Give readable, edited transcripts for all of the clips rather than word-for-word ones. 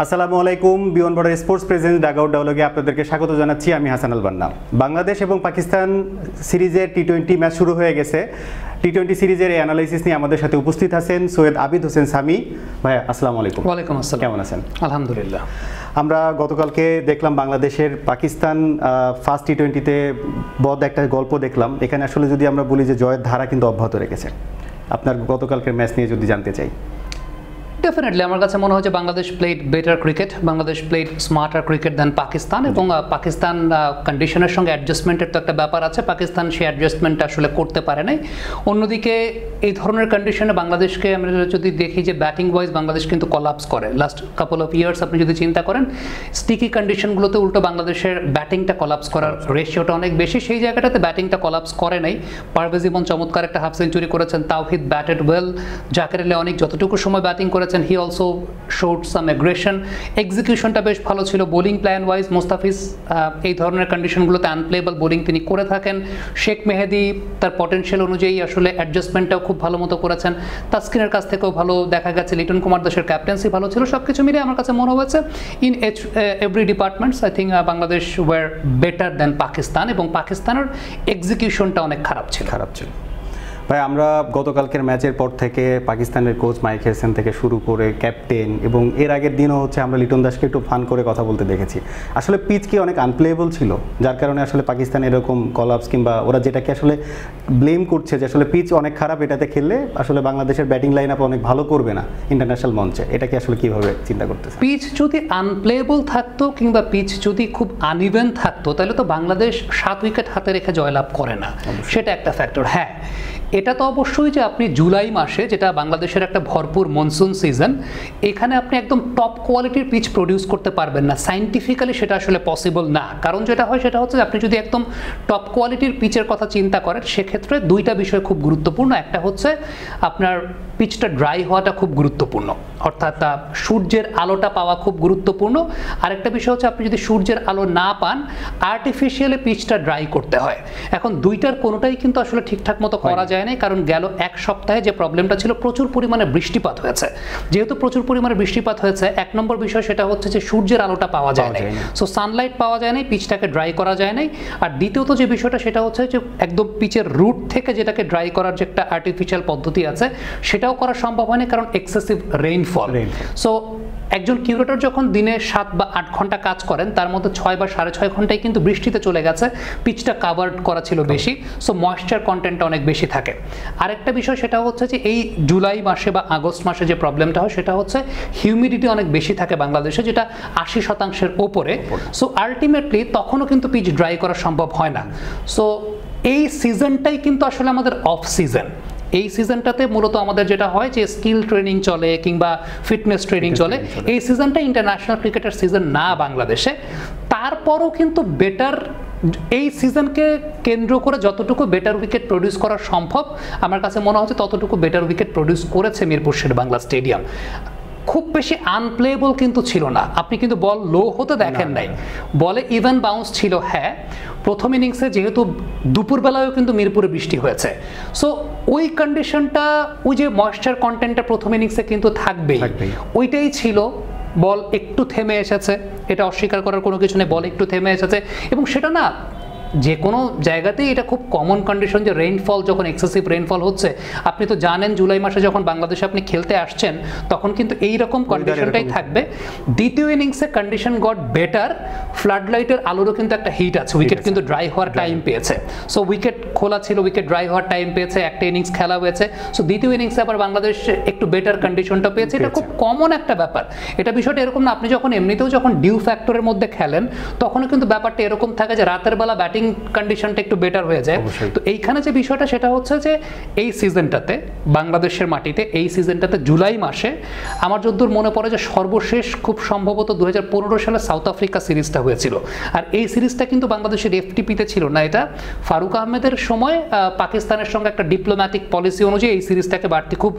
আসসালামু আলাইকুম। Beyond border sports presents dugout ডায়ালগে আপনাদেরকে স্বাগত জানাচ্ছি। আমি হাসান আল বান্না। বাংলাদেশ এবং পাকিস্তান সিরিজের টি-20 ম্যাচ শুরু হয়ে গেছে। টি-20 সিরিজের এই অ্যানালাইসিস নিয়ে আমাদের সাথে উপস্থিত আছেন সৈয়দ আবিদ হোসেন সামি। ভাই আসসালামু আলাইকুম। ওয়ালাইকুম আসসালাম। কেমন আছেন? আলহামদুলিল্লাহ। আমরা গতকালকে দেখলাম বাংলাদেশের পাকিস্তান ফার্স্ট টি-20তে বড় একটা গল্প দেখলাম। এখানে আসলে যদি আমরা বলি যে জয়ের ধারা কিন্তু অব্যাহত রেখেছে। আপনার গতকালকের ম্যাচ নিয়ে যদি জানতে চাই। ডেফিনেটলি আমার কাছে মনে হয় যে Bangladesh played better cricket, Bangladesh played smarter cricket than Pakistan, এবং পাকিস্তান কন্ডিশনের সঙ্গে অ্যাডজাস্টমেন্টের তো একটা ব্যাপার আছে, পাকিস্তান সেই অ্যাডজাস্টমেন্টটা আসলে করতে পারে নাই। অন্যদিকে এই ধরনের কন্ডিশনে বাংলাদেশকে আমরা যদি দেখি যে ব্যাটিং ওয়াইজ বাংলাদেশ কিন্তু কলাপস করে লাস্ট কাপল অফ ইয়ার্স। আপনি যদি চিন্তা করেন স্টিকি কন্ডিশনগুলোতে উল্টো বাংলাদেশের ব্যাটিংটা কলাপস করার রেশিওটা অনেক বেশি, সেই জায়গাটাতে ব্যাটিংটা কলাপস করে নাই। পারভেজ ইমন চমৎকার একটা হাফ সেঞ্চুরি করেছেন, তাওহিদ ব্যাটেড ওয়েল, জাকের আলী অনেক যতটুকু সময় ব্যাটিং করেছেন he also showed some aggression, এক্সিকিউশনটা বেশ ভালো ছিল। বোলিং প্ল্যান ওয়াইজ মোস্তাফিজ এই ধরনের কন্ডিশনগুলোতে আনপ্লেয়েবল বোলিং তিনি করে থাকেন। শেখ মেহেদি তার পটেনশিয়াল অনুযায়ী আসলে অ্যাডজাস্টমেন্টটাও খুব ভালো মতো করেছেন। তাসকিনের কাছ থেকেও ভালো দেখা গেছে, লিটন কুমার দাসের ক্যাপ্টেন্সি ভালো ছিল। সব কিছু মিলিয়ে আমার কাছে মনে হয়েছে in every departments I think Bangladesh were better than Pakistan, এবং পাকিস্তানের এক্সিকিউশনটা অনেক খারাপ ছিল। ভাই আমরা গতকালকের ম্যাচের পর থেকে পাকিস্তানের কোচ মাইক হেসেন থেকে শুরু করে ক্যাপ্টেন, এবং এর আগের দিনও হচ্ছে আমরা লিটন দাসকে একটু ফান করে কথা বলতে দেখেছি। আসলে পিচ কি অনেক আনপ্লেয়েবল ছিল, যার কারণে আসলে পাকিস্তান এরকম কলাপস কিংবা ওরা যেটাকে আসলে ব্লেম করছে যে আসলে পিচ অনেক খারাপ, এটাতে খেললে আসলে বাংলাদেশের ব্যাটিং লাইন আপ অনেক ভালো করবে না ইন্টারন্যাশনাল মঞ্চে, এটা কি আসলে কিভাবে চিন্তা করতেছে? পিচ যদি আনপ্লেয়েবল থাকতো কিংবা পিচ যদি খুব আনইভেন থাকতো তাহলে তো বাংলাদেশ 7 উইকেট হাতে রেখে জয়লাভ করে না, সেটা একটা ফ্যাক্টর। হ্যাঁ, এটা তো অবশ্যই যে আপনি জুলাই মাসে, যেটা বাংলাদেশের একটা ভরপুর মনসুন সিজন, এখানে আপনি একদম টপ কোয়ালিটির পিচ প্রডিউস করতে পারবেন না, সাইন্টিফিক্যালি সেটা আসলে পসিবল না। কারণ যেটা হয় সেটা হচ্ছে আপনি যদি একদম টপ কোয়ালিটির পিচের কথা চিন্তা করেন সেক্ষেত্রে দুইটা বিষয় খুব গুরুত্বপূর্ণ। একটা হচ্ছে আপনার পিচটা ড্রাই হওয়াটা খুব গুরুত্বপূর্ণ, অর্থাৎ সূর্যের আলোটা পাওয়া খুব গুরুত্বপূর্ণ। আরেকটা বিষয় হচ্ছে আপনি যদি সূর্যের আলো না পান আর্টিফিশিয়ালি পিচটা ড্রাই করতে হয়। এখন দুইটার কোনোটাই কিন্তু আসলে ঠিকঠাক মতো করা যায় না, কারণ গেল এক সপ্তাহে যে প্রবলেমটা ছিল প্রচুর পরিমাণে বৃষ্টিপাত হয়েছে। যেহেতু প্রচুর পরিমাণে বৃষ্টিপাত হয়েছে, এক নম্বর বিষয় সেটা হচ্ছে যে সূর্যের আলোটা পাওয়া যায় না, সো সানলাইট পাওয়া যায় না, পিচটাকে ড্রাই করা যায় না। আর দ্বিতীয়ত যে বিষয়টা সেটা হচ্ছে যে একদম পিচের রুট থেকে যেটাকে ড্রাই করার যে একটা আর্টিফিশিয়াল পদ্ধতি আছে সেটাও করা সম্ভব হয়নি, কারণ এক্সেসিভ রেইনফল। সো একজন কিউরেটর যখন দিনে 7 বা 8 ঘন্টা কাজ করেন তার মধ্যে 6 বা 6.5 ঘন্টায় কিন্তু বৃষ্টিতে চলে গেছে, পিচটা কাভার্ড করা ছিল বেশি, সো ময়েশ্চার কন্টেন্টটা অনেক বেশি থাকে। আরেকটা বিষয় সেটা হচ্ছে যে এই জুলাই মাসে বা আগস্ট মাসে যে প্রবলেমটা হয় সেটা হচ্ছে হিউমিডিটি অনেক বেশি থাকে বাংলাদেশে, যেটা 80% ওপরে। সো আলটিমেটলি তখনও কিন্তু পিচ ড্রাই করা সম্ভব হয় না। সো এই সিজনটাই কিন্তু আসলে আমাদের অফ সিজন। এই সিজনটাতে মূলত আমাদের যেটা হয় যে স্কিল ট্রেনিং চলে কিংবা ফিটনেস ট্রেনিং চলে। এই সিজনটা ইন্টারন্যাশনাল ক্রিকেটের সিজন না বাংলাদেশে, তারপরও কিন্তু বেটার এই সিজনকে কেন্দ্র করে যতটুকু বেটার উইকেট প্রডিউস করা সম্ভব আমার কাছে মনে হচ্ছে ততটুকু বেটার উইকেট প্রডিউস করেছে মিরপুর শেরেবাংলা স্টেডিয়াম। খুব বেশি আনপ্লেয়েবল কিন্তু ছিল না, আপনি কিন্তু বল লো হতে দেখেন নাই, বলে ইভেন বাউন্স ছিল। হ্যাঁ, প্রথম ইনিংসে যেহেতু দুপুরবেলায়ও কিন্তু মিরপুরে বৃষ্টি হয়েছে, সো ওই কন্ডিশনটা, ওই যে ময়েশ্চার কন্টেন্টটা প্রথম ইনিংসে কিন্তু থাকবেই, ওইটাই ছিল। বল একটু থেমে এসেছে, এটা অস্বীকার করার কোনো কিছু নেই, বল একটু থেমে এসেছে, এবং সেটা না যে কোনো জায়গাতেই এটা খুব কমন কন্ডিশন যে রেইনফল, যখন এক্সেসিভ রেইনফল হচ্ছে, আপনি তো জানেন জুলাই মাসে যখন বাংলাদেশে আপনি খেলতে আসছেন তখন কিন্তু এইরকম কন্ডিশনটাই থাকবে। দ্বিতীয় ইনিংসে কন্ডিশন গট বেটার, ফ্লাড লাইটের আলোরও কিন্তু একটা হিট আছে, উইকেট কিন্তু ড্রাই হওয়ার টাইম পেয়েছে। সো উইকেট খোলা ছিল, উইকেট ড্রাই হওয়ার টাইম পেয়েছে, একটা ইনিংস খেলা হয়েছে। সো দ্বিতীয় ইনিংসে আবার বাংলাদেশ একটু বেটার কন্ডিশনটা পেয়েছে। এটা খুব কমন একটা ব্যাপার। এটা বিষয়টা এরকম না, আপনি যখন এমনিতেও যখন ডিউ ফ্যাক্টরের মধ্যে খেলেন তখনও কিন্তু ব্যাপারটা এরকম থাকে যে রাতের বেলা ব্যাটিং কন্ডিশনটা একটু বেটার হয়ে যায়। তো এইখানে যে বিষয়টা সেটা হচ্ছে যে এই সিজনটাতে বাংলাদেশের মাটিতে, এই সিজনটাতে জুলাই মাসে আমার যতদূর মনে পড়ে যে সর্বশেষ খুব সম্ভবত 2015 সালে সাউথ আফ্রিকা সিরিজটা হয়েছিল। আর এই সিরিজটা কিন্তু বাংলাদেশের এফটিপিতে ছিল না, এটা ফারুক আহমেদের সময় পাকিস্তানের সঙ্গে একটা ডিপ্লোম্যাটিক পলিসি অনুযায়ী এই সিরিজটাকে বাড়তি খুব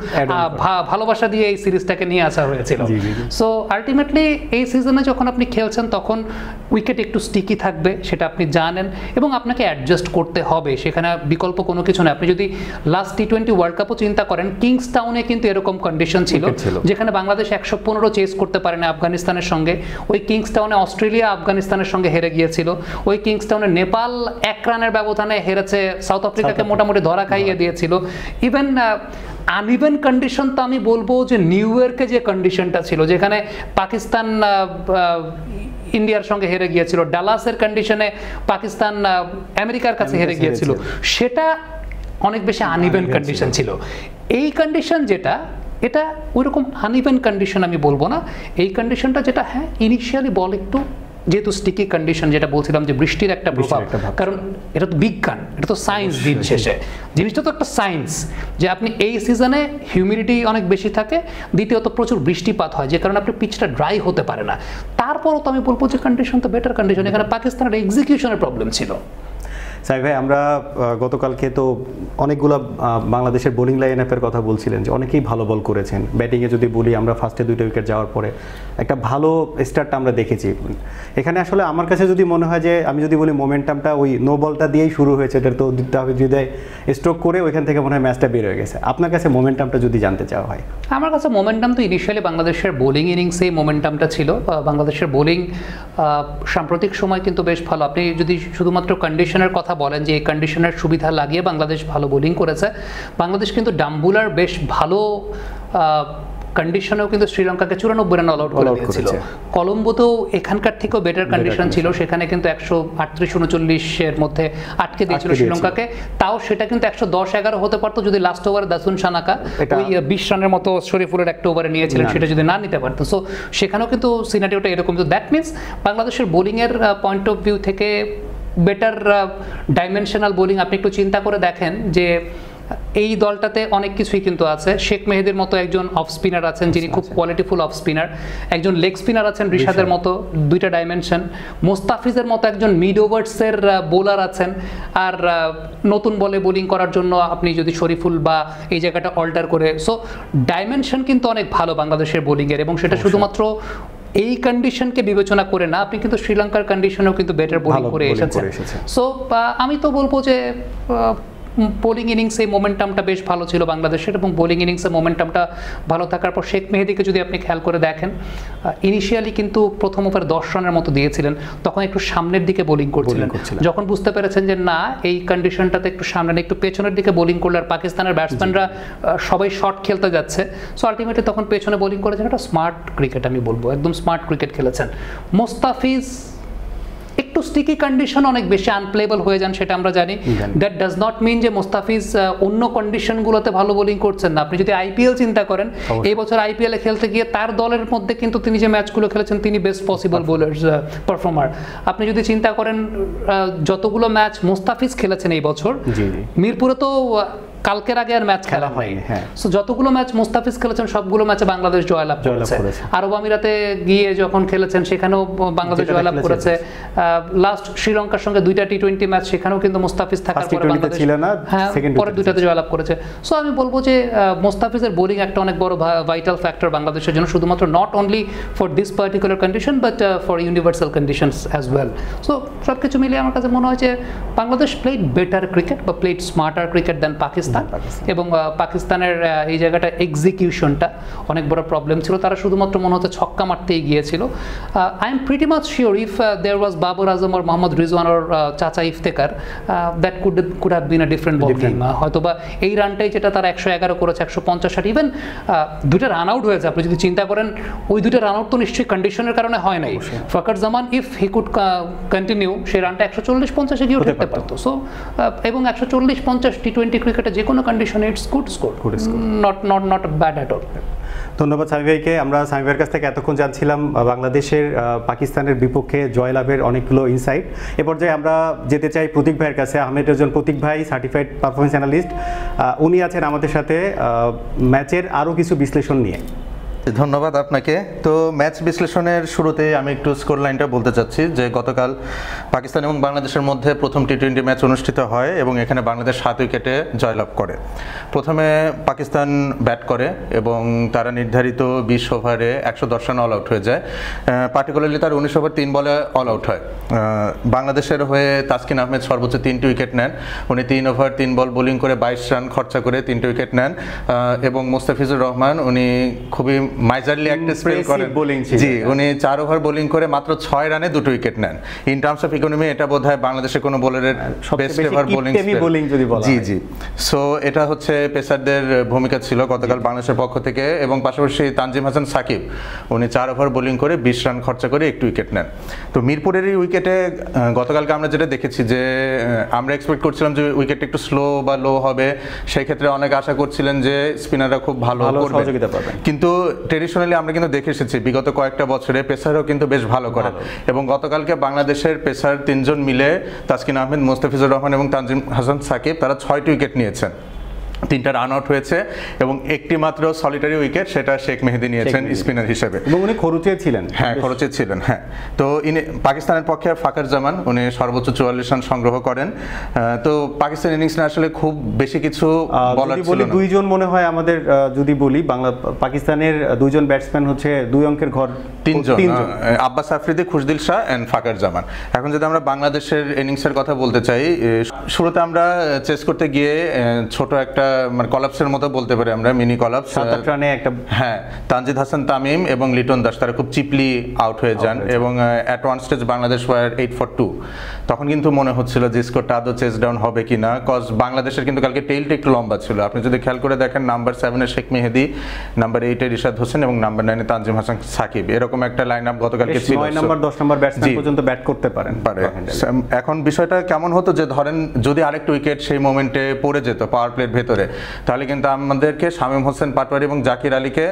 ভালোবাসা দিয়ে এই সিরিজটাকে নিয়ে আসা হয়েছিল। সো আলটিমেটলি এই সিজনে যখন আপনি খেলছেন তখন উইকেট একটু স্টিকি থাকবে, সেটা আপনি জানেন, এবং আপনাকে অ্যাডজাস্ট করতে হবে, সেখানে বিকল্প কোনো কিছু নেই। আপনি যদি লাস্ট T20 ওয়ার্ল্ড কাপও চিন্তা করেন, কিংস টাউনে কিন্তু এরকম কন্ডিশন ছিল যেখানে বাংলাদেশ 115 চেস করতে পারে না আফগানিস্তানের সঙ্গে। ওই কিংস টাউনে অস্ট্রেলিয়া আফগানিস্তানের সঙ্গে হেরে গিয়েছিল। ওই কিংস টাউনে নেপাল 1 রানের ব্যবধানে হেরেছে, সাউথ আফ্রিকাকে মোটামুটি ধরা খাইয়ে দিয়েছিল। ইভেন আনইভেন কন্ডিশন তো আমি বলবো যে নিউ ইয়র্কে যে কন্ডিশনটা ছিল, যেখানে পাকিস্তান ইন্ডিয়ার সঙ্গে হেরে গিয়েছিল, ডালাসের কন্ডিশনে পাকিস্তান আমেরিকার কাছে হেরে গিয়েছিল, সেটা অনেক বেশি আনইভেন কন্ডিশন ছিল। এই কন্ডিশন যেটা, এটা ওইরকম আনইভেন কন্ডিশন আমি বলবো না। এই কন্ডিশনটা যেটা, হ্যাঁ ইনিশিয়ালি বল একটু, যেহেতু স্টিকি কন্ডিশন যেটা বলছিলাম যে বৃষ্টির একটা প্রভাব, কারণ এটা তো বিজ্ঞান, এটা তো সায়েন্স, দিন শেষে জিনিসটা তো একটা সায়েন্স, যে আপনি এই সিজনে হিউমিডিটি অনেক বেশি থাকে, দ্বিতীয়ত প্রচুর বৃষ্টিপাত হয়, যে কারণে আপনি পিচটা ড্রাই হতে পারে না। তারপরও তো আমি বলবো যে কন্ডিশন তো বেটার কন্ডিশন, এখানে পাকিস্তানের এক্সিকিউশনের প্রবলেম ছিল। সাইফ ভাই, আমরা গতকালকে তো অনেকগুলো বাংলাদেশের বোলিং লাইন আপের কথা বলছিলেন যে অনেকেই ভালো বল করেছেন। ব্যাটিংয়ে যদি বলি, আমরা ফার্স্টে 2টা উইকেট যাওয়ার পরে একটা ভালো স্টার্টটা আমরা দেখেছি। এখানে আসলে আমার কাছে যদি মনে হয় যে, আমি যদি বলি মোমেন্টামটা ওই নো বলটা দিয়েই শুরু হয়েছে, এটা তো হৃদয় স্ট্রোক করে ওইখান থেকে মনে হয় ম্যাচটা বের হয়ে গেছে। আপনার কাছে মোমেন্টামটা যদি জানতে চাওয়া হয়? আমার কাছে মোমেন্টাম তো ইনিশিয়ালি বাংলাদেশের বোলিং ইনিংসেই মোমেন্টামটা ছিল। বাংলাদেশের বোলিং সাম্প্রতিক সময় কিন্তু বেশ ভালো। আপনি যদি শুধুমাত্র কন্ডিশনের কথা বলেন যে এই কন্ডিশনের সুবিধা লাগিয়ে বাংলাদেশ ভালো বোলিং করেছে, বাংলাদেশ কিন্তু ডাম্বুলার বেশ ভালো কন্ডিশনেও কিন্তু শ্রীলঙ্কাকে 94 রান অল আউট করে দিয়েছিল। কলম্বোতেও এখানকার থেকেও বেটার কন্ডিশন ছিল, সেখানে কিন্তু 138-39-এর মধ্যে আটকে দিয়েছিল শ্রীলঙ্কাকে। তাও সেটা কিন্তু 110-11 হতে পারতো যদি লাস্ট ওভারে দাসুন সানাকা ওই 20 রানের মতো শরীফুলের একটা ওভারে নিয়েছিলেন, সেটা যদি না নিতে পারতো। সো সেখানেও কিন্তু সিনারিওটা এরকম। তো দ্যাট মিনস বাংলাদেশের বোলিংয়ের পয়েন্ট অফ ভিউ থেকে বেটার ডাইমেনশনাল বোলিং। আপনি একটু চিন্তা করে দেখেন যে এই দলটাতে অনেক কিছুই কিন্তু আছে। শেখ মেহেদির মতো একজন অফ স্পিনার আছেন যিনি খুব কোয়ালিটিফুল অফ স্পিনার, একজন লেগ স্পিনার আছেন রিশাদের মতো, 2টা ডাইমেনশন, মোস্তাফিজের মতো একজন মিড ওভার্সের বোলার আছেন, আর নতুন বলে বোলিং করার জন্য আপনি যদি শরীফুল বা এই জায়গাটা অল্টার করে, সো ডাইমেনশন কিন্তু অনেক ভালো বাংলাদেশের বোলিংয়ের। এবং সেটা শুধুমাত্র এই কন্ডিশনকে বিবেচনা করে না, আপনি কিন্তু শ্রীলঙ্কার কন্ডিশনেও কিন্তু বেটার বোলিং করে এসেছেন। সো আমি তো বলবো যে বোলিং ইনিংসে মোমেন্টামটা বেশ ভালো ছিল বাংলাদেশের, এবং বোলিং ইনিংসে মোমেন্টামটা ভালো থাকার পর শেখ মেহেদিকে যদি আপনি খেয়াল করে দেখেন, ইনিশিয়ালি কিন্তু প্রথম ওভার 10 রানের মতো দিয়েছিলেন, তখন একটু সামনের দিকে বোলিং করছিলেন। যখন বুঝতে পেরেছেন যে না, এই কন্ডিশনটাতে একটু সামনে একটু পেছনের দিকে বোলিং করলে আর পাকিস্তানের ব্যাটসম্যানরা সবাই শর্ট খেলতে যাচ্ছে, সো আলটিমেটলি তখন পেছনে বোলিং করেছেন। একটা স্মার্ট ক্রিকেট আমি বলবো, একদম স্মার্ট ক্রিকেট খেলেছেন। মোস্তাফিজ একটু স্টিকি কন্ডিশন অনেক বেশি আনপ্লেবল হয়ে যান, সেটা আমরা জানি। দ্যাট ডাজ নট মিন যে মোস্তাফিজ অন্য কন্ডিশনগুলোতে ভালো বোলিং করছেন না। আপনি যদি আইপিএল চিন্তা করেন, এই বছর আইপিএলে খেলতে গিয়ে তার দলের মধ্যে কিন্তু তিনি যে ম্যাচগুলো খেলেছেন, তিনি বেস্ট পসিবল বোলার পারফর্মার। আপনি যদি চিন্তা করেন যতগুলো ম্যাচ মোস্তাফিজ খেলেছেন এই বছর, মিরপুরে তো কালকের আগে আর ম্যাচ খেলা হয়নি, সো যতগুলো ম্যাচ মোস্তাফিজ খেলেছেন সবগুলো ম্যাচে বাংলাদেশ জয়লাভ করেছে। আরব আমিরাতে গিয়ে যখন খেলেছেন সেখানেও বাংলাদেশ জয়লাভ করেছে। লাস্ট শ্রীলঙ্কার সঙ্গে 2টা T20 ম্যাচ, সেখানেও কিন্তু মোস্তাফিজ থাকার পরে বাংলাদেশ পরের 2টাতে জয়লাভ করেছে। সো আমি বলবো যে মোস্তাফিজের বোলিং একটা অনেক বড় ভাইটাল ফ্যাক্টর বাংলাদেশের জন্য, শুধুমাত্র not only for this particular condition but for universal conditions as well. So সব কিছু মিলিয়ে আমার কাছে মনে হয় যে বাংলাদেশ প্লেড বেটার ক্রিকেট বা played smarter cricket than Pakistan. এবং পাকিস্তানের এই জায়গাটা এক্সিকিউশনটা অনেক বড় প্রবলেম ছিল। তারা শুধুমাত্র মনে হচ্ছে ছক্কা মারতেই গিয়েছিল। I am pretty much sure if there was Babar Azam or Mohammad Rizwan or Chacha Iftikhar, that could have been a different ball game. হয়তোবা এই রানটাই যেটা তারা 111 করেছে, 150-60, ইভেন 2টা রান আউট হয়েছে। আপনি যদি চিন্তা করেন, ওই 2টা রান আউট তো নিশ্চয়ই কন্ডিশনের কারণে হয় নাই। ফখর জামান ইফ হি কুড কন্টিনিউ, সেই রানটা 140-50-এ গিয়ে উঠতে পারতো। সো এবং 140-50 T20 ক্রিকেটে যে কোনো কন্ডিশনে it's good score, not bad at all. ধন্যবাদ সামি ভাইকে। আমরা সামি ভাইয়ের কাছ থেকে এতক্ষণ জানছিলাম বাংলাদেশের পাকিস্তানের বিপক্ষে জয়লাভের অনেকগুলো ইনসাইট। এ পর্যায়ে আমরা যেতে চাই প্রতীক ভাইয়ের কাছে। আহমেদ রেজন প্রতীক ভাই, সার্টিফাইড পারফরমেন্স অ্যানালিস্ট, উনি আছেন আমাদের সাথে ম্যাচের আরও কিছু বিশ্লেষণ নিয়ে। ধন্যবাদ আপনাকে। তো ম্যাচ বিশ্লেষণের শুরুতে আমি একটু স্কোর লাইনটা বলতে চাচ্ছি যে গতকাল পাকিস্তান এবং বাংলাদেশের মধ্যে প্রথম টি-20 ম্যাচ অনুষ্ঠিত হয় এবং এখানে বাংলাদেশ 7 উইকেটে জয়লাভ করে। প্রথমে পাকিস্তান ব্যাট করে এবং তারা নির্ধারিত 20 ওভারে 110 রান অল আউট হয়ে যায়। পার্টিকুলারলি তার 19 ওভার 3 বলে অল আউট হয়। বাংলাদেশের হয়ে তাসকিন আহমেদ সর্বোচ্চ 3টি উইকেট নেন। উনি 3 ওভার 3 বল বোলিং করে 22 রান খরচা করে 3টি উইকেট নেন এবং মোস্তাফিজুর রহমান উনি খুবই মাইজারলি একটা স্পেল করেন। জি, উনি 4 ওভার বোলিং করে মাত্র 6 রানে 2টি উইকেট নেন। ইন টার্মস অফ ইকোনমি এটা বোধহয় বাংলাদেশের কোনো বোলারের বেস্ট এভার বোলিং যদি বলা হয়। জি। সো এটা হচ্ছে পেসারদের ভূমিকা ছিল গতকাল বাংলাদেশের পক্ষ থেকে এবং পাশাপাশি তানজিম হাসান সাকিব উনি 4 ওভার বোলিং করে 20 রান খরচা করে 1টি উইকেট নেন। তো মিরপুরের এই উইকেটে গতকালকে আমরা যেটা দেখেছি যে আমরা এক্সপেক্ট করছিলাম যে উইকেটটা একটু স্লো বা লো হবে, সেই ক্ষেত্রে অনেক আশা করছিলেন যে স্পিনাররা খুব ভালো সহযোগিতা পাবে, কিন্তু ট্রেডিশনালি আমরা কিন্তু দেখে এসেছি বিগত কয়েকটা বছরে পেসারও কিন্তু বেশ ভালো করে এবং গতকালকে বাংলাদেশের পেসার 3 জন মিলে তাসকিন আহমেদ, মোস্তাফিজুর রহমান এবং তানজিম হাসান সাকিব তারা 6টি উইকেট নিয়েছেন। 3টা রান আউট হয়েছে এবং একটি মাত্র সলিটারি উইকেট, সেটা শেখ মেহেদী নিয়েছেন স্পিনার হিসেবে এবং উনি খরচে ছিলেন। হ্যাঁ, খরচে ছিলেন। হ্যাঁ, তো পাকিস্তানের পক্ষে ফাকার জামান উনি সর্বোচ্চ 44 রান সংগ্রহ করেন। তো পাকিস্তান ইনিংস আসলে খুব বেশি কিছু বলার ছিল না। দুইজন মনে হয় আমাদের যদি বলি পাকিস্তানের দুইজন ব্যাটসম্যান হচ্ছে 2 অঙ্কের ঘর, 3 জন আব্বাস আফ্রিদি, খুশদিল শাহ এন্ড ফাকার জামান। এখন যদি আমরা বাংলাদেশের ইনিংসের কথা বলতে চাই, শুরুতে আমরা চেস করতে গিয়ে ছোট একটা মানে কলাপসের মতো বলতে পারি আমরা, মিনি কলাপস। 7-8 রানে একটা, হ্যাঁ, তানজিদ হাসান তামিম এবং লিটন দাস তারা খুব চিপলি আউট হয়ে যান এবং at one stage Bangladesh were 8 for 2। তখন কিন্তু মনে হচ্ছিল যে স্কোরটা আদৌ চেস ডাউন হবে কিনা, কজ বাংলাদেশের কিন্তু কালকে টেইলটা একটু লম্বা ছিল। আপনি যদি খেয়াল করে দেখেন নাম্বার 7 এ শেখ মেহেদী, নাম্বার 8 এ রিশাদ হোসেন এবং নাম্বার 9 এ তানজিম হাসান সাকিব, এরকম একটা লাইন আপ গতকালকে ছিল। 9 নাম্বার 10 নাম্বার ব্যাটসম্যান পর্যন্ত ব্যাট করতে পারে। এখন বিষয়টা কেমন হতো যে ধরেন যদি আরেকটা উইকেট সেই মোমেন্টে পড়ে যেত পাওয়ার প্লের ভেতরে, তাহলে কিন্তু আমাদেরকে শামীম হোসেন পাটোয়ারি এবং জাকির আলীকে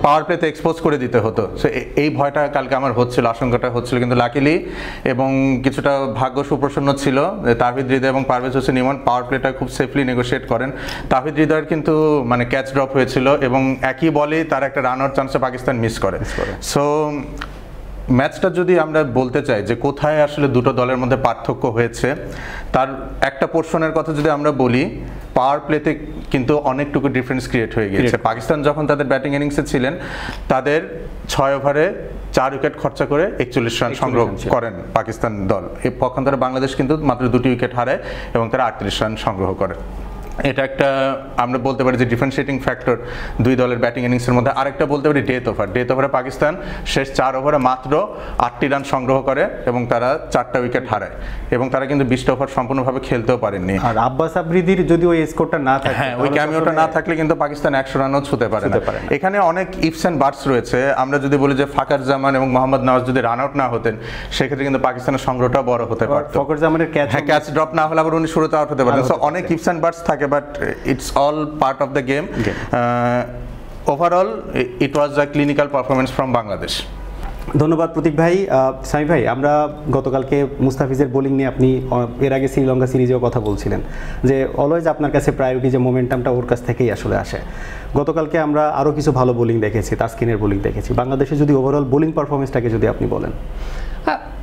পাওয়ার প্লেতে এক্সপোজ করে দিতে হতো। সো এই ভয়টা কালকে আমার হচ্ছিল, আশঙ্কাটা হচ্ছিল, কিন্তু লাকিলি এবং কিছুটা ভাগ্য সুপ্রসন্ন ছিল। তাহিদ হৃদয় এবং পারভেজ হোসেন ইমন পাওয়ার প্লেটা খুব সেফলি নেগোশিয়েট করেন। তাহিদ হৃদয়ের কিন্তু মানে ক্যাচ ড্রপ হয়েছিল এবং একই বলেই তার একটা রান আউট চান্সে পাকিস্তান মিস করে। সো ম্যাচটা যদি আমরা বলতে চাই যে কোথায় আসলে দুটো দলের মধ্যে পার্থক্য হয়েছে, তার একটা পোর্শনের কথা যদি আমরা বলি, পাওয়ার প্লেতে কিন্তু অনেকটুকু ডিফারেন্স ক্রিয়েট হয়ে গিয়েছে। পাকিস্তান যখন তাদের ব্যাটিং ইনিংসে ছিলেন, তাদের 6 ওভারে 4 উইকেট খরচা করে 41 রান সংগ্রহ করেন পাকিস্তান দল। এই পক্ষান্তরে বাংলাদেশ কিন্তু মাত্র 2টি উইকেট হারায় এবং তারা 38 রান সংগ্রহ করে। এটা একটা আমরা বলতে পারি যে ডিফারেন্সিয়েটিং ফ্যাক্টর দুই দলের ব্যাটিং ইনিংসের মধ্যে। আরেকটা বলতে পারি ডেথ ওভারে পাকিস্তান শেষ 4 ওভারে মাত্র 8টি রান সংগ্রহ করে এবং তারা 4টা উইকেট হারায় এবং তারা কিন্তু 20টা ওভার সম্পূর্ণভাবে খেলতেও পারেননি। আর আব্বাস আফ্রিদির যদি ওই স্কোরটা না থাকে, হ্যাঁ, ওই ক্যামিওটা না থাকলে কিন্তু পাকিস্তান 100 রানও ছুঁতে পারে না। এখানে অনেক ইফস এন্ড বাটস রয়েছে। আমরা যদি বলি যে ফাকার জামান এবং মোহাম্মদ নওয়াজ যদি রান আউট না হতেন, সেক্ষেত্রে কিন্তু পাকিস্তানের সংগ্রহটা বড় হতে পারত। ফাকার জামানের ক্যাচ ড্রপ না হলে আবার উনি শুরুতে আউট হতে পারতেন। সো অনেক ইফস এন্ড বাটস থাকে, but it's all part of the game. Overall it was a clinical performance from Bangladesh. ধন্যবাদ প্রতীক ভাই। সামি ভাই, আমরা গতকালকে মুস্তাফিজের বোলিং নিয়ে আপনি এর আগে শ্রীলঙ্কা সিরিজেও কথা বলছিলেন যে অলওয়েজ আপনার কাছে প্রায়োরিটি যে মোমেন্টামটা ওর কাছ থেকেই আসলে আসে। গতকালকে আমরা আরও কিছু ভালো বোলিং দেখেছি, তাসকিনের বোলিং দেখেছি। বাংলাদেশে যদি ওভারঅল বোলিং পারফরমেন্সটাকে যদি আপনি বলেন।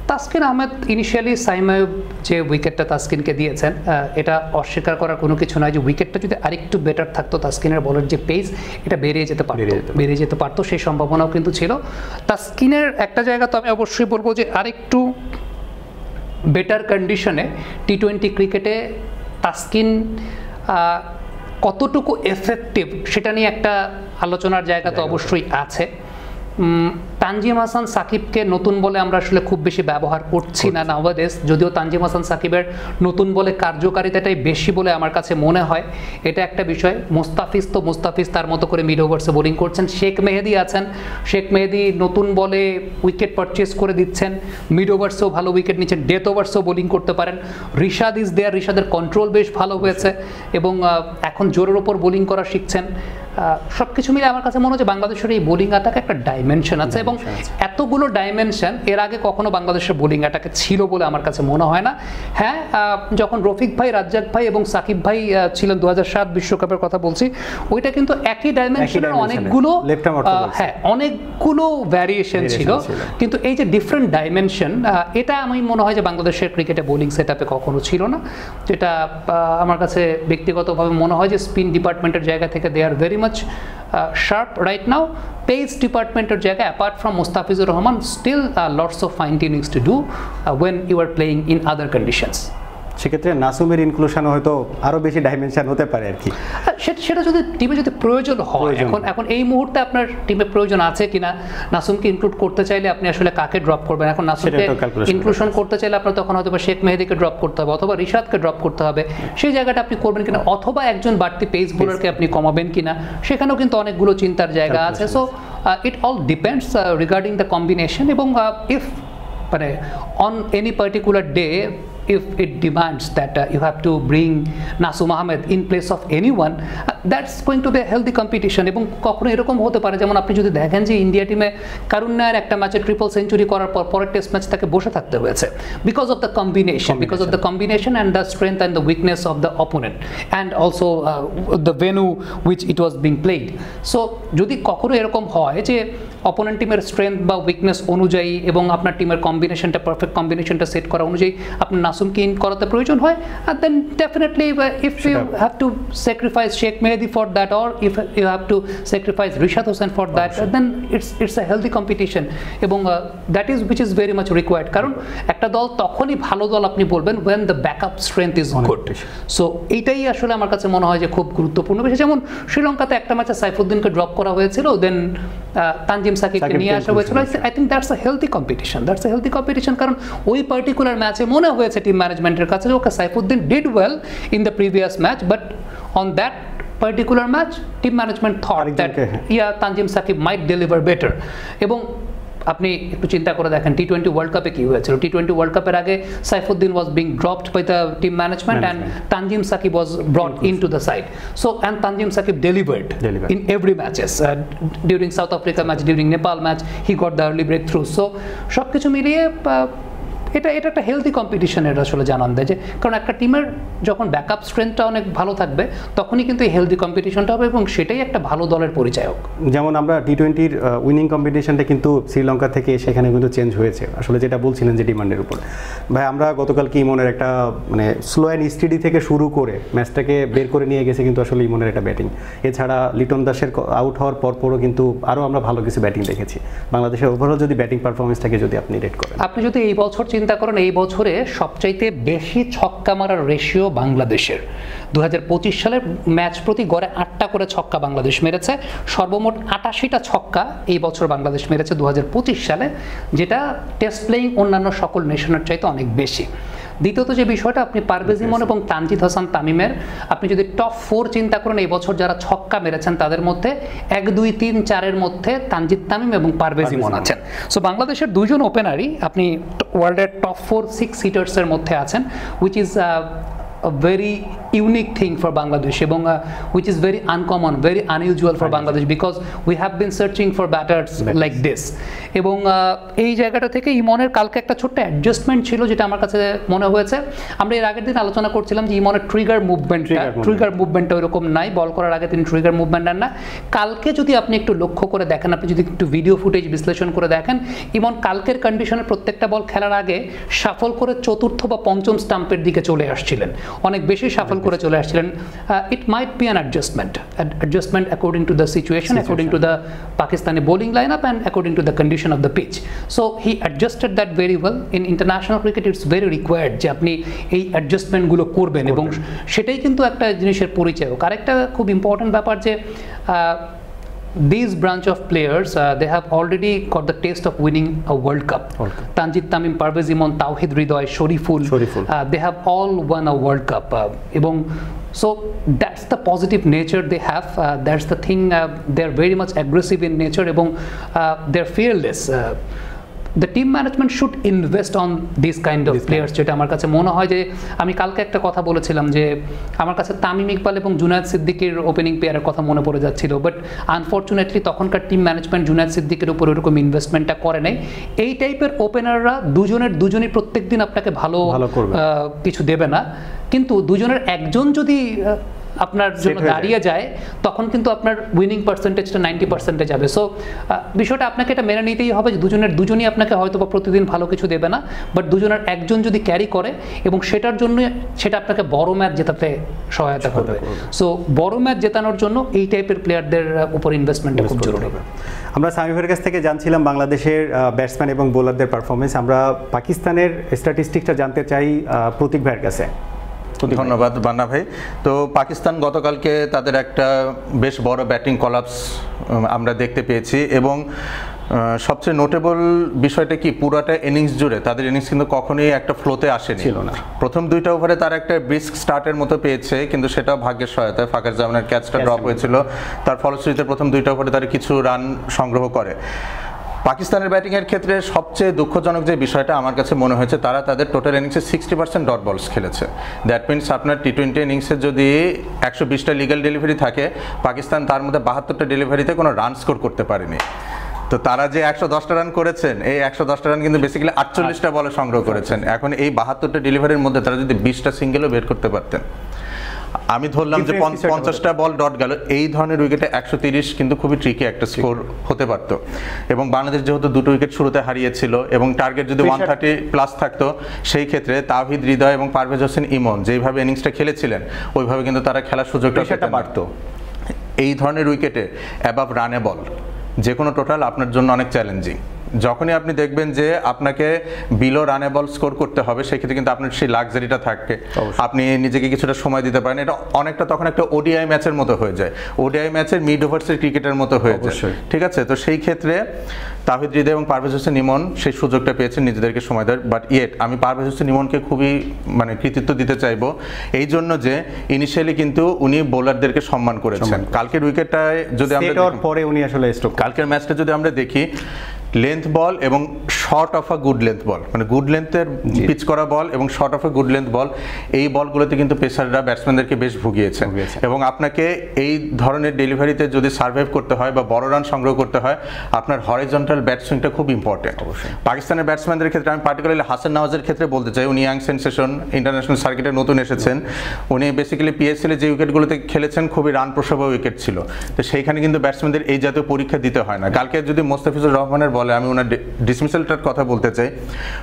তাসকিন আহমেদ ইনিশিয়ালি সাইমায়ুব যে উইকেটটা তাসকিনকে দিয়েছেন, এটা অস্বীকার করার কোনো কিছু নয় যে উইকেটটা যদি আরেকটু বেটার থাকতো, তাসকিনের বলের যে পেস এটা বেরিয়ে যেতে পারতো, সেই সম্ভাবনাও কিন্তু ছিল। তাসকিনের একটা জায়গা তো আমি অবশ্যই বলবো যে আরেকটু বেটার কন্ডিশনে টি-20 ক্রিকেটে তাসকিন কতটুকু এফেক্টিভ সেটা নিয়ে একটা আলোচনার জায়গা তো অবশ্যই আছে। তানজিম হাসান সাকিবকে নতুন বলে আমরা আসলে খুব বেশি ব্যবহার করছি না নাওয়াদেস, যদিও তানজিম হাসান সাকিবের নতুন বলে কার্যকারিতাটাই বেশি বলে আমার কাছে মনে হয়। এটা একটা বিষয়। মুস্তাফিজ তার মতো করে মিড ওভার্সে বোলিং করছেন। শেখ মেহেদী আছেন, শেখ মেহেদী নতুন বলে উইকেট পারচেস করে দিচ্ছেন, মিড ওভার্সেও ভালো উইকেট নিচ্ছেন, ডেথ ওভার্সেও বোলিং করতে পারেন। রিশাদ ইজ দেয়ার, রিশাদের কন্ট্রোল বেশ ভালো হয়েছে এবং এখন জোরের ওপর বোলিং করা শিখছেন। সব কিছু মিলে আমার কাছে মনে হয় যে বাংলাদেশের এই বোলিং অ্যাটাকে একটা ডাইমেনশন আছে এবং এতগুলো ডাইমেনশন এর আগে কখনো বাংলাদেশের বোলিং অ্যাটাকে ছিল বলে আমার কাছে মনে হয় না। হ্যাঁ, যখন রফিক ভাই, রাজ্জাক ভাই এবং সাকিব ভাই ছিলেন 2007 বিশ্বকাপের কথা বলছি, ওইটা কিন্তু একই ডাইমেনশনের অনেকগুলো, হ্যাঁ অনেকগুলো ভ্যারিয়েশন ছিল, কিন্তু এই যে ডিফারেন্ট ডাইমেনশন, এটা আমি মনে হয় যে বাংলাদেশের ক্রিকেটে বোলিং সেট আপে কখনো ছিল না, যেটা আমার কাছে ব্যক্তিগতভাবে মনে হয় যে স্পিন ডিপার্টমেন্টের জায়গা থেকে they are very much sharp right now. Pace departmented জায়গা apart from Mustafizur Rahman, still lots of fine tunings to do when you are playing in other conditions. সেক্ষেত্রে নাসুমের ইনক্লুশন হয়তো আরো বেশি ডাইমেনশন হতে পারে আর কি, সেটা যদি টিমে যদি প্রয়োজন হয়। এখন এই মুহূর্তে আপনার টিমে প্রয়োজন আছে কিনা, নাসুমকে ইনক্লুড করতে চাইলে আপনি আসলে কাকে ড্রপ করবেন? এখন নাসুমকে ইনক্লুশন করতে চাইলে আপনার তখন হয়তো শেখ মেহেদীকে ড্রপ করতে হবে অথবা রিশাদকে ড্রপ করতে হবে, সেই জায়গাটা আপনি করবেন কিনা, অথবা একজন বাড়তি পেস বোলারকে আপনি কমাবেন কিনা, সেখানেও কিন্তু অনেকগুলো চিন্তার জায়গা আছে। So it all depends regarding the combination, এবং ইফ মানে on any particular day if it demands that you have to bring Nasum Ahmed in place of anyone, that's going to be a healthy competition. এবং কখনো এরকম হতে পারে, যেমন আপনি যদি দেখেন যে ইন্ডিয়া টিমে কারুন নায়ার একটা ম্যাচে ট্রিপল সেঞ্চুরি করার পর পরের টেস্ট ম্যাচ তাকে বসে থাকতে হয়েছে, because of the combination and the strength and the weakness of the opponent and also the venue which it was being played. So যদি কখনো এরকম হয় যে অপোনেন্ট টিমের স্ট্রেংথ বা উইকনেস অনুযায়ী এবং আপনার টিমের কম্বিনেশনটা, পারফেক্ট কম্বিনেশনটা সেট করা অনুযায়ী আপনার নাসুমকে ইন করাতে প্রয়োজন হয়, then definitely if you have to sacrifice Sheikh Mehedi for that, or if you have to sacrifice Rishad Hossain for that, then it's a healthy competition, এবং that is which is very much required. কারণ একটা দল তখনই ভালো দল আপনি বলবেন when the backup strength is good. So এইটাই আসলে আমার কাছে মনে হয় যে খুব গুরুত্বপূর্ণ বিষয়। যেমন শ্রীলঙ্কাতে একটা ম্যাচে সাইফুদ্দিনকে ড্রপ করা হয়েছিল, দেন তানজিম সাকিবকে নিয়ে আসা হয়েছিল। I think that's a healthy competition, কারণ ওই পার্টিকুলার ম্যাচে মনে হয়েছে টিম ম্যানেজমেন্টের কাছে যে okay Saifuddin did well in the previous match, but on that particular match team management thought that Tanjim Sakib might deliver better. এবং আপনি একটু চিন্তা করে দেখেন টি-20 ওয়ার্ল্ড কাপে কি হয়েছিল। টি-20 ওয়ার্ল্ড কাপের আগে Saifuddin was being dropped by the team management and Tanzim Sakib was brought into the side. So and Tanzim Sakib delivered in every matches, during South Africa match, during Nepal match, he got the early breakthrough. So সব কিছু মিলিয়ে এটা একটা healthy কম্পিটিশনের আসলে জানান দেয়, যে কারণ একটা টিমের যখন ব্যাকআপ স্ট্রেংথটা অনেক ভালো থাকবে তখনই কিন্তু এই হেলদি কম্পিটিশনটা হবে, এবং সেটাই একটা ভালো দলের পরিচায়ক। যেমন আমরা টি-20-র উইনিং কম্পিটিশনটা কিন্তু শ্রীলঙ্কা থেকে সেখানে কিন্তু চেঞ্জ হয়েছে, আসলে যেটা বলছিলেন যে ডিমান্ডের উপর। ভাই আমরা গতকালকে ইমনের একটা মানে স্লো অ্যান্ড স্টেডি থেকে শুরু করে ম্যাচটাকে বের করে নিয়ে গেছে কিন্তু আসলে ইমনের একটা ব্যাটিং। এছাড়া লিটন দাসের আউট হওয়ার পরও কিন্তু আরও আমরা ভালো কিছু ব্যাটিং দেখেছি। বাংলাদেশের ওভারঅল যদি ব্যাটিং পারফরমেন্সটাকে যদি আপনি রেট করেন, আপনি যদি এই বছর চিন্তা করেন, এই বছরে সবচাইতে বেশি ছক্কা মারার রেশিও বাংলাদেশের 2025 সালের ম্যাচ প্রতি গড়ে 8টা করে ছক্কা বাংলাদেশ মেরেছে, সর্বমোট 88টা ছক্কা এই বছর বাংলাদেশ মেরেছে 2025 সালে, যেটা টেস্ট প্লেয়িং অন্যান্য সকল নেশনের চাইতে অনেক বেশি। দ্বিতীয়ত যে বিষয়টা, আপনি পারভেজ ইমন এবং তানজিদ হাসান তামিমের আপনি যদি টপ 4 চিন্তা করেন এই বছর যারা ছক্কা মেরেছেন, তাদের মধ্যে 1, 2, 3, 4-এর মধ্যে তানজিদ তামিম এবং পারভেজ ইমন আছেন। সো বাংলাদেশের দুইজন ওপেনারই আপনি ওয়ার্ল্ডের টপ 4-6 হিটার্সের মধ্যে আছেন, which is a very unique thing for Bangladesh, এবং which is very uncommon, very unusual for Bangladesh, because we have been searching for batters like this. এবং এই জায়গাটা থেকে ইমনের কালকে একটা ছোট্ট অ্যাডজাস্টমেন্ট ছিল, যেটা আমার কাছে মনে হয়েছে। আমরা এর আগের দিন আলোচনা করছিলাম যে ইমনের ট্রিগার মুভমেন্টটা ওইরকম নাই, বল করার আগে তিনি ট্রিগার মুভমেন্ট আন না। কালকে যদি আপনি একটু লক্ষ্য করে দেখেন, আপনি যদি একটু ভিডিও ফুটেজ বিশ্লেষণ করে দেখেন, ইমন কালকের কন্ডিশনের প্রত্যেকটা বল খেলার আগে শাফল করে চতুর্থ বা পঞ্চম স্টাম্পের দিকে চলে আসছিলেন, অনেক বেশি শাফল করে চলে আসছিলেন। It might be an adjustment according to the situation, according to the Pakistani bowling line up and according to the condition of the pitch. So he adjusted that very well. In international cricket it's very required যে আপনি এই অ্যাডজাস্টমেন্টগুলো করবেন, এবং সেটাই কিন্তু একটা জিনিসের পরিচয়ক। আরেকটা খুব ইম্পর্টেন্ট ব্যাপার যে these branch of players they have already got the taste of winning a World Cup. Tanjid Tamim, Parvez Imon, Tawhid Hridoy, Shoriful, they have all won a World Cup, এবং so that's the positive nature they have, that's the thing, they're very much aggressive in nature, এবং they're fearless. The team management should invest on this kind of players, যেটা আমার কাছে মনে হয় যে আমি কালকে একটা কথা বলেছিলাম যে আমার কাছে তামিম ইকবাল এবং জুনায়েদ সিদ্দিকীর ওপেনিং পেয়ারের কথা মনে পড়ে যাচ্ছিল, বাট আনফর্চুনেটলি তখনকার টিম ম্যানেজমেন্ট জুনায়েদ সিদ্দিকের উপর ওরকম ইনভেস্টমেন্টটা করে নাই। এই টাইপের ওপেনাররা দুজনই প্রত্যেক দিন আপনাকে ভালো কিছু দেবে না, কিন্তু দুজনের একজন যদি আপনার জন্য দাঁড়িয়ে যায় তখন কিন্তু আপনার উইনিং পার্সেন্টেজটা 90% যাবে। সো বিষয়টা আপনাকে এটা মেনে নিতেই হবে যে দুজনই আপনাকে হয়তো বা প্রতিদিন ভালো কিছু দেবে না, বাট দুজনের একজন যদি ক্যারি করে এবং সেটার জন্য সেটা আপনাকে বড় ম্যাচ জেতাতে সহায়তা করবে। সো বড় ম্যাচ জেতানোর জন্য এই টাইপের প্লেয়ারদের উপর ইনভেস্টমেন্টটা খুব জরুরি। আমরা সামিফের কাছ থেকে জানছিলাম বাংলাদেশের ব্যাটসম্যান এবং বোলারদের পারফরমেন্স। আমরা পাকিস্তানের স্ট্যাটিস্টিক্সটা জানতে চাই প্রতীক ভাইয়ের কাছে। ধন্যবাদ বান্না ভাই। তো পাকিস্তান গতকালকে তাদের একটা বেশ বড় ব্যাটিং কলাপস আমরা দেখতে পেয়েছি, এবং সবচেয়ে নোটেবল বিষয়টা কি, পুরাটা ইনিংস জুড়ে তাদের ইনিংস কিন্তু কখনোই একটা ফ্লোতে আসেনি। প্রথম 2টা ওভারে তারা একটা ব্রিস্ক স্টার্টের মতো পেয়েছে, কিন্তু সেটা ভাগ্যের সহায়তায় ফাকার জামানের ক্যাচটা ড্রপ হয়েছিল, তার ফলশ্রুতিতে প্রথম 2টা ওভারে তারা কিছু রান সংগ্রহ করে। পাকিস্তানের ব্যাটিংয়ের ক্ষেত্রে সবচেয়ে দুঃখজনক যে বিষয়টা আমার কাছে মনে হয়েছে, তারা তাদের টোটাল ইনিংসে 60% ডট বলস খেলেছে। দ্যাট মিনস আপনার টি20 ইনিংসে যদি 120টা লিগ্যাল ডেলিভারি থাকে, পাকিস্তান তার মধ্যে 72টা ডেলিভারিতে কোনো রান স্কোর করতে পারেনি। তো তারা যে 110টা রান করেছেন, এই 110টা রান কিন্তু বেসিক্যালি 48টা বলে সংগ্রহ করেছেন। এখন এই 72টা ডেলিভারির মধ্যে তারা যদি 20টা সিঙ্গেলও বের করতে পারতেন, আমি ধরলাম যে 50টা বল ডট গেল, এই ধরনের উইকেটে 130 কিন্তু খুবই ট্রিকি একটা স্কোর হতে পারতো। এবং বাংলাদেশ যেহেতু 2টো উইকেট শুরুতে হারিয়েছিল এবং টার্গেট যদি 130 প্লাস থাকতো, সেই ক্ষেত্রে তাওহিদ হৃদয় এবং পারভেজ হোসেন ইমন যেইভাবে ইনিংসটা খেলেছিলেন ওইভাবে কিন্তু তারা খেলার সুযোগটা পারতো। এই ধরনের উইকেটে অ্যাবাভ রানে বল যে কোনো টোটাল আপনার জন্য অনেক চ্যালেঞ্জিং। যখনই আপনি দেখবেন যে আপনাকে বিলো রানে বল স্কোর করতে হবে, সেক্ষেত্রে কিন্তু আপনার সেই লাক্সারিটা থাকে, আপনি নিজেকে কিছুটা সময় দিতে পারেন। এটা অনেকটা তখন একটা ওডিআই ম্যাচের মতো হয়ে যায়, ওডিআই ম্যাচের মিড ওভার্সের ক্রিকেটের মতো হয়ে যায়, ঠিক আছে? তো সেই ক্ষেত্রে তাওহিদ হৃদয় এবং পারভেজ হোসেন ইমন সেই সুযোগটা পেয়েছেন নিজেদেরকে সময় দেওয়ার। বাট ইয়েট আমি পারভেজ হোসেন ইমনকে খুবই কৃতিত্ব দিতে চাইবো এই জন্য যে ইনিশিয়ালি কিন্তু উনি বোলারদেরকে সম্মান করেছেন। কালকের উইকেটটায় যদি আমরা পরে উনি আসলে কালকের ম্যাচটা যদি আমরা দেখি, লেন্থ বল এবং short of a good length ball, good লেন্থের পিচ করা বল এবং short of a good length ball, এই বলগুলোতে কিন্তু পেসাররা ব্যাটসম্যানদেরকে বেশ ভুগিয়েছেন। এবং আপনাকে এই ধরনের ডেলিভারিতে যদি সার্ভাইভ করতে হয় বা বড় রান সংগ্রহ করতে হয়, আপনার হরিজন্টাল ব্যাট সুইংটা খুব ইম্পর্টেন্ট। পাকিস্তানের ব্যাটসম্যানদের ক্ষেত্রে আমি পার্টিকুলারলি হাসান নওয়াজের ক্ষেত্রে বলতে চাই, উনি ইয়াং সেন্সেশন, ইন্টারন্যাশনাল সার্কিটে নতুন এসেছেন, উনি বেসিক্যালি পিএসএল যে উইকেটগুলোতে খেলেছেন খুবই রান প্রসবা উইকেট ছিল, তো সেইখানে কিন্তু ব্যাটসম্যানদের এই জাতীয় পরীক্ষা দিতে হয় না। কালকে যদি মোস্তাফিজুর রহমানের বলে আমি ওনার ডিসমিসালটার কথা বলতে চাই,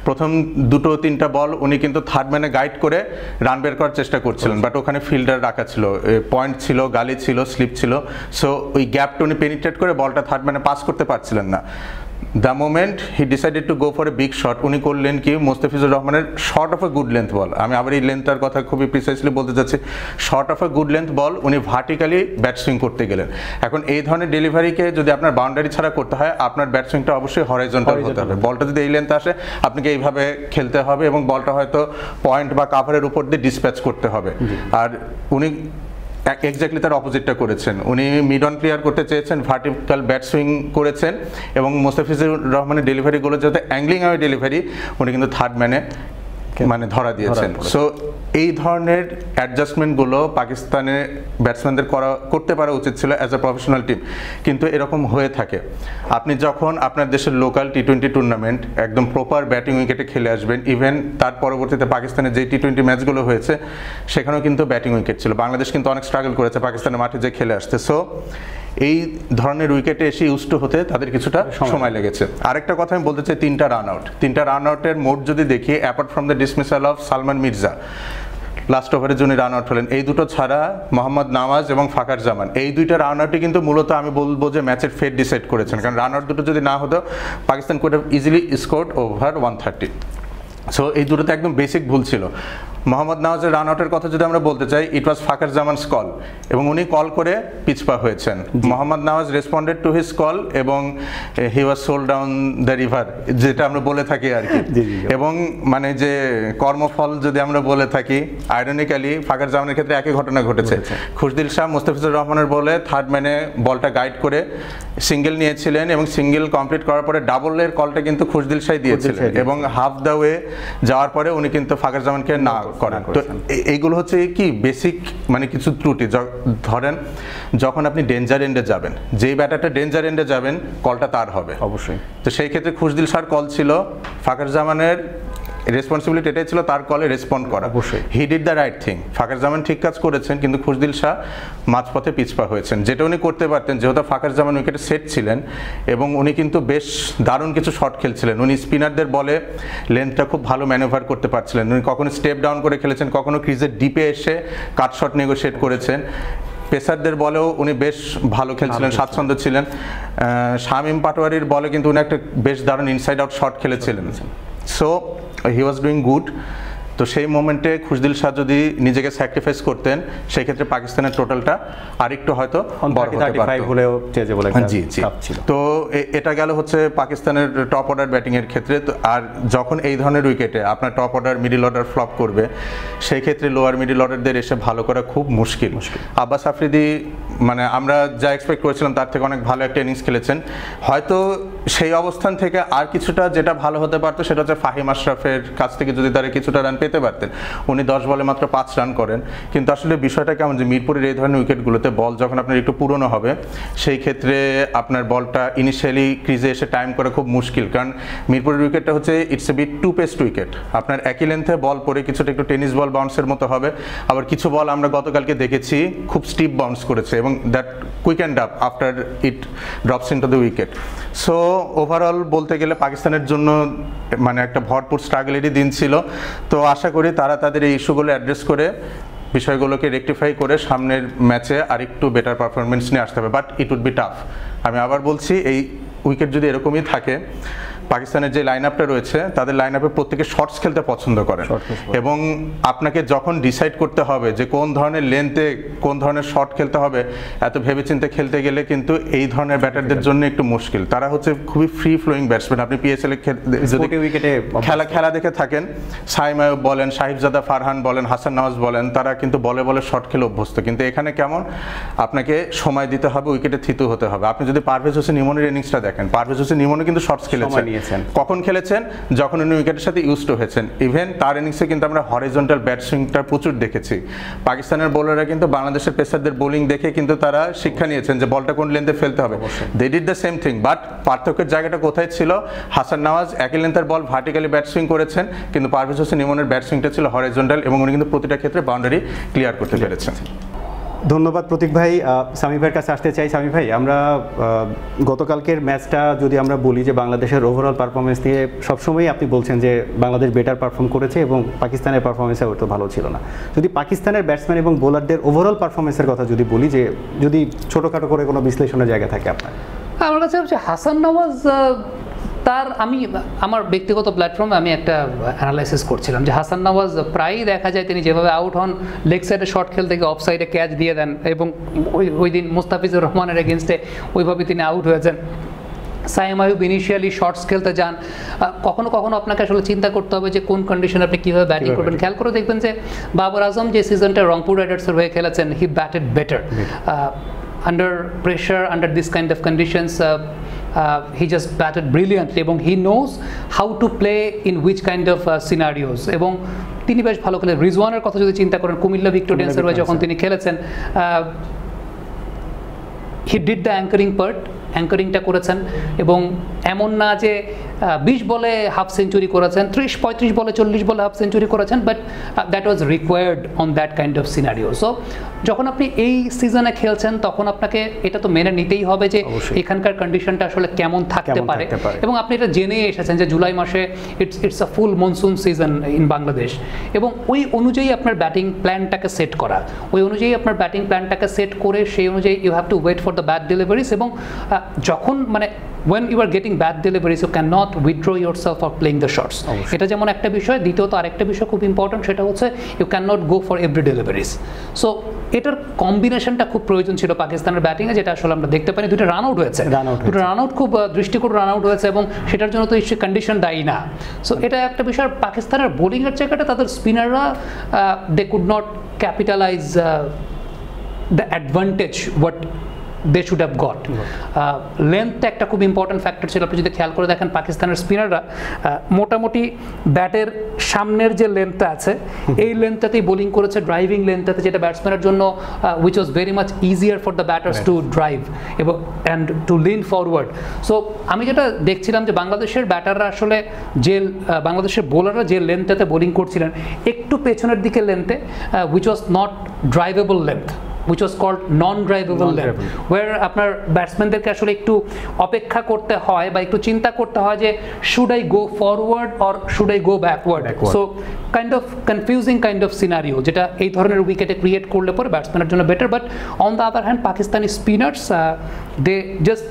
প্রথম 2-3টা বল উনি কিন্তু থার্ড ম্যানে গাইড করে রান বের করার চেষ্টা করছিলেন, বাট ওখানে ফিল্ডার রাখা ছিল, পয়েন্ট ছিল, গালি ছিল, স্লিপ ছিল, সো ওই গ্যাপটা উনি পেনিট্রেট করে বলটা থার্ড ম্যানে পাস করতে পারছিলেন না। The moment he decided to go for a big shot, উনি করলেন কি, মোস্তাফিজুর রহমানের short of a good length বল, আমি আবার এই লেন্থটার কথা খুবই প্রিসাইসলি বলতে চাচ্ছি, short of a good length বল উনি ভার্টিক্যালি ব্যাট সুইং করতে গেলেন। এখন এই ধরনের ডেলিভারিকে যদি আপনার বাউন্ডারি ছাড়া করতে হয়, আপনার ব্যাট সুইংটা অবশ্যই হরাইজন্টাল হতে হবে। বলটা যদি এই লেন্থে আসে, আপনাকে এইভাবে খেলতে হবে এবং বলটা হয়তো পয়েন্ট বা কাভারের উপর দিয়ে ডিসপ্যাচ করতে হবে। আর উনি এক্স্যাক্টলি তার অপোজিটটা করেছেন, উনি মিড অন ক্লিয়ার করতে চেয়েছেন, ভার্টিক্যাল ব্যাট সুইং করেছেন এবং মোস্তাফিজুর রহমানের ডেলিভারিগুলো যাতে অ্যাংলিং আওয়ে ডেলিভারি, উনি কিন্তু থার্ড ম্যানে ধরা দিয়েছেন। সো এই ধরনের অ্যাডজাস্টমেন্টগুলো পাকিস্তানের ব্যাটসম্যানদের করতে পারা উচিত ছিল অ্যাজ এ প্রফেশনাল টিম, কিন্তু এরকম হয়ে থাকে। আপনি যখন আপনার দেশের লোকাল টি20 টুর্নামেন্ট একদম প্রপার ব্যাটিং উইকেটে খেলে আসবেন, ইভেন তার পরবর্তীতে পাকিস্তানের যে টি20 ম্যাচগুলো হয়েছে সেখানেও কিন্তু ব্যাটিং উইকেট ছিল, বাংলাদেশ কিন্তু অনেক স্ট্রাগল করেছে পাকিস্তানের মাঠে যে খেলে আসছে। সো এই ধরনের উইকেটে এসে ইউজড হতে তাদের কিছুটা সময় লেগেছে। আরেকটা কথা আমি বলতে চাই, 3টা রান আউটের মোড যদি দেখি, apart from the dismissal of Salman Mirza, last ওভারের জন্য রান আউট হলেন, এই দুটো ছাড়া মোহাম্মদ নওয়াজ এবং ফাকার জামান, এই 2টা রান আউটই কিন্তু মূলত আমি বলবো যে ম্যাচের ফেট ডিসাইড করেছেন, কারণ রান আউট দুটো যদি না হতো Pakistan could have easily scored over 130। So এই দুটোতে একদম বেসিক ভুল ছিল। মোহাম্মদ নওয়াজের রান আউটের কথা যদি আমরা বলতে চাই, ইট ওয়াজ ফাকার জামানস কল, এবং উনি কল করে পিছপা হয়েছেন। Mohammad Nawaz responded to his call এবং হি ওয়াজ সোল্ড ডাউন দ্য রিভার, যেটা আমরা বলে থাকি আর কি। এবং মানে যে কর্মফল যদি আমরা বলে থাকি, আইরনিক্যালি ফাকার জামানের ক্ষেত্রে একই ঘটনা ঘটেছে। খুশদিল শাহ মুস্তাফিজুর রহমানের বলে থার্ড ম্যানে বলটা গাইড করে সিঙ্গেল নিয়েছিলেন, এবং সিঙ্গেল কমপ্লিট করার পরে ডাবলের কলটা কিন্তু খুশদিল শাহ দিয়েছিলেন, এবং হাফ দ্য ওয়ে যাওয়ার পরে উনি কিন্তু ফাকার জামানকে না করেন। তো এইগুলো হচ্ছে কি বেসিক মানে কিছু ত্রুটি। ধরেন যখন আপনি ডেঞ্জার এন্ডে যাবেন, যেই ব্যাটারটা ডেঞ্জার এন্ডে যাবেন কলটা তার হবে অবশ্যই। তো সেই ক্ষেত্রে খুশদিল শাহর কল ছিল, ফাকার জামানের রেসপন্সিবিলিটি এটাই ছিল তার কলে রেসপন্ড করা। অবশ্যই he did the right thing. Fakhar Zaman ঠিক কাজ করেছেন, কিন্তু খুশদিল শাহ মাঝপথে পিছপা হয়েছেন, যেটা উনি করতে পারতেন যেহেতু ফাকার জামান উইকেটে সেট ছিলেন, এবং উনি কিন্তু বেশ দারুণ কিছু শট খেলছিলেন। উনি স্পিনারদের বলে লেন্থটা খুব ভালো ম্যানেভার করতে পারছিলেন। উনি কখনো স্টেপ ডাউন করে খেলেছেন, কখনো ক্রিজের ডিপে এসে কাট শট নেগোশিয়েট করেছেন। পেসারদের বলেও উনি বেশ ভালো খেলছিলেন, স্বাচ্ছন্দ্য ছিলেন। শামীম পাটোয়ারির বলে কিন্তু উনি একটা বেশ দারুণ ইনসাইড আউট শট খেলেছিলেন। So he was doing good. তো সেই মোমেন্টে খুশদিল শাহ যদি নিজেকে স্যাক্রিফাইস করতেন, সেই ক্ষেত্রে পাকিস্তানের টোটালটা আরেকটু হয়তো বড় হতে পারত। জি জি। তো এটা গেল হচ্ছে পাকিস্তানের টপ অর্ডার ব্যাটিং এর ক্ষেত্রে। আর যখন এই ধরনের উইকেটে আপনার top order middle order flop করবে, সেই ক্ষেত্রে লোয়ার মিডল অর্ডারদের এসে ভালো করা খুব মুশকিল। আব্বাস আফ্রিদি মানে আমরা যা এক্সপেক্ট করেছিলাম তার থেকে অনেক ভালো একটা ইনিংস খেলেছেন। হয়তো সেই অবস্থান থেকে আর কিছুটা যেটা ভালো হতে পারতো সেটা হচ্ছে ফাহিম আশরাফের কাছ থেকে যদি তারা কিছুটা রান পেতে পারতেন। উনি 10 বলে মাত্র 5 রান করেন। কিন্তু আসলে বিষয়টা কেমন যে মিরপুরের এই ধরনের উইকেটগুলোতে বল যখন আপনার একটু পুরনো হবে, সেই ক্ষেত্রে আপনার বলটা ইনিশিয়ালি ক্রিজে এসে টাইম করা খুব মুশকিল। কারণ মিরপুরের উইকেটটা হচ্ছে it's a bit two paced wicket. আপনার একই লেন্থে বল পরে কিছুটা একটু টেনিস বল বাউন্সের মতো হবে, আবার কিছু বল আমরা গতকালকে দেখেছি খুব স্টিপ বাউন্স করেছে, এবং that quick and up after it drops into the wicket. So overall বলতে গেলে পাকিস্তানের জন্য মানে একটা ভরপুর স্ট্রাগলেরই দিন ছিল। তো আশা করি তারা তাদের এই ইস্যুগুলো অ্যাড্রেস করে বিষয়গুলোকে রেকটিফাই করে সামনের ম্যাচে আরেকটু বেটার পারফরমেন্স নিয়ে আসতে হবে। But it would be tough. আমি আবার বলছি, এই উইকেট যদি এরকমই থাকে, পাকিস্তানের যে লাইন আপটা রয়েছে তাদের লাইন আপে প্রত্যেকে শর্টস খেলতে পছন্দ করে, এবং আপনাকে যখন ডিসাইড করতে হবে যে কোন ধরনের লেন্থে কোন ধরনের শট খেলতে হবে, এত ভেবেচিন্তে খেলতে গেলে কিন্তু এই ধরনের ব্যাটারদের জন্য একটু মুশকিল। তারা হচ্ছে খুবই ফ্রি ফ্লোয়িং ব্যাটসম্যান। আপনি পিএসএল যদি উইকেটে খেলা দেখে থাকেন, সাইম আয়ুব বলেন, সাহিবজাদা ফারহান বলেন, হাসান নওয়াজ বলেন, তারা কিন্তু বলে শট খেলে অভ্যস্ত। কিন্তু এখানে কেমন আপনাকে সময় দিতে হবে, উইকেটে থিতু হতে হবে। আপনি যদি পারভেজ হোসেন ইমনের ইনিংসটা দেখেন, পারভেজ হোসেন ইমনও কিন্তু শর্টস খেলেছেন। কখন খেলেছেন? যখন উনি উইকেটের সাথে ইউজড হয়েছেন। ইভেন তার ইনিংসে কিন্তু আমরা হরিজন্টাল ব্যাট সুইংটা প্রচুর দেখেছি। পাকিস্তানের বোলাররা কিন্তু বাংলাদেশের পেসারদের বোলিং দেখে কিন্তু তারা শিক্ষা নিয়েছেন যে বলটা কোন লেন্থে ফেলতে হবে। They did the same thing. But পার্থক্যের জায়গাটা কোথায় ছিল? হাসান নওয়াজ একই লেন্থের বল ভার্টিক্যালি ব্যাট সুইং করেছেন, কিন্তু পারভেজ হোসেন ইমনের ব্যাট সুইংটা ছিল হরিজন্টাল, এবং উনি কিন্তু প্রতিটা ক্ষেত্রে বাউন্ডারি ক্লিয়ার করতে পেরেছেন। ধন্যবাদ প্রতীক ভাই। সামি ভাইয়ের কাছে আসতে চাই। সামি ভাই, আমরা গতকালকের ম্যাচটা যদি আমরা বলি যে বাংলাদেশের ওভারঅল পারফরমেন্স দিয়ে সবসময়ই আপনি বলছেন যে বাংলাদেশ বেটার পারফর্ম করেছে এবং পাকিস্তানের পারফরমেন্স অত ভালো ছিল না। যদি পাকিস্তানের ব্যাটসম্যান এবং বোলারদের ওভারঅল পারফরমেন্সের কথা যদি বলি, যে যদি ছোটোখাটো করে কোনো বিশ্লেষণের জায়গা থাকে আপনার? আমার কাছে হচ্ছে হাসান নওয়াজ, তার আমি আমার ব্যক্তিগত প্ল্যাটফর্মে আমি একটা অ্যানালাইসিস করছিলাম যে হাসান নওয়াজ প্রায়ই দেখা যায় তিনি যেভাবে আউট হন, লেগ সাইডে শট খেলতে গিয়ে অফ সাইডে ক্যাচ দিয়ে দেন, এবং ওই দিন মুস্তাফিজুর রহমানের এগেনস্টে ওইভাবে তিনি আউট হয়েছেন। সাইম আয়ুব ইনিশিয়ালি শর্টস খেলতে যান। কখনো কখনো আপনাকে আসলে চিন্তা করতে হবে যে কোন কন্ডিশনে আপনি কীভাবে ব্যাটিং করবেন। খেয়াল করে দেখবেন যে বাবর আজম যে সিজনটা রংপুর রাইডার্সের হয়ে খেলেছেন, he batted better under pressure, under this kind of conditions. He just batted brilliantly, এবং he knows how to play in which kind of scenarios, এবং তিনি বেশ ভালো খেলেন। রিজওয়ানের কথা যদি চিন্তা করেন, কুমিল্লা ভিক্টোরিয়ান্সের হয়ে যখন তিনি খেলেছেন, he did the anchoring part, অ্যাঙ্কারিংটা করেছেন, এবং এমন না যে 20 বলে হাফ সেঞ্চুরি করেছেন, 30-35 বলে 40 বলে হাফ সেঞ্চুরি করেছেন, but that was required on that kind of scenario. So যখন আপনি এই সিজনে খেলছেন তখন আপনাকে এটা তো মেনে নিতেই হবে যে এখানকার কন্ডিশনটা আসলে কেমন থাকতে পারে, এবং আপনি এটা জেনে এসেছেন যে জুলাই মাসে it's a full monsoon season in Bangladesh, এবং ওই অনুযায়ী আপনার ব্যাটিং প্ল্যানটাকে সেট করা, ওই অনুযায়ী আপনার ব্যাটিং প্ল্যানটাকে সেট করে সেই অনুযায়ী you have to wait for the bad deliveries, এবং যখন মানে when you are getting bad deliveries you can not withdraw yourself for playing the shots. এটা যেমন একটা বিষয়, দ্বিতীয়ত আরেকটা বিষয় খুব ইম্পর্টেন্ট, সেটা হচ্ছে you can not go for every deliveries. So এটার কম্বিনেশনটা খুব প্রয়োজন ছিল পাকিস্তানের ব্যাটিংয়ে, যেটা আসলে আমরা দেখতে পাইনি। দুটো রান আউট হয়েছে, দুটো রান আউট খুব দৃষ্টিকটু রান আউট হয়েছে, এবং সেটার জন্য তো নিশ্চয়ই কন্ডিশন দায়ী না। সো এটা একটা বিষয়। পাকিস্তানের বোলিংয়ের জায়গাটা তাদের স্পিনাররা they could not capitalise the advantage what they should have got. লেন্থটা একটা খুব ইম্পর্টেন্ট ফ্যাক্টর ছিল। আপনি যদি খেয়াল করে দেখেন পাকিস্তানের স্পিনাররা মোটামুটি ব্যাটের সামনের যে লেন্থটা আছে এই লেন্থটাতেই বোলিং করেছে, ড্রাইভিং লেন্থটাতে, যেটা ব্যাটসম্যানের জন্য which was very much easier for the batters to drive এবং and to lean forward. So আমি যেটা দেখছিলাম যে বাংলাদেশের ব্যাটাররা আসলে যে বাংলাদেশের বোলাররা যে লেন্থটাতে বোলিং করছিলেন একটু পেছনের দিকে লেন্থে, which was not drivable length, which was called non-drivable length, where আপনার ব্যাটসম্যানদেরকে আসলে একটু অপেক্ষা করতে হয় বা একটু চিন্তা করতে হয় যে should I go forward or should I go backward. So kind of confusing kind of scenario, যেটা এই ধরনের উইকেটে ক্রিয়েট করলে পরে ব্যাটসম্যানের জন্য better. But on the other hand Pakistani spinners they just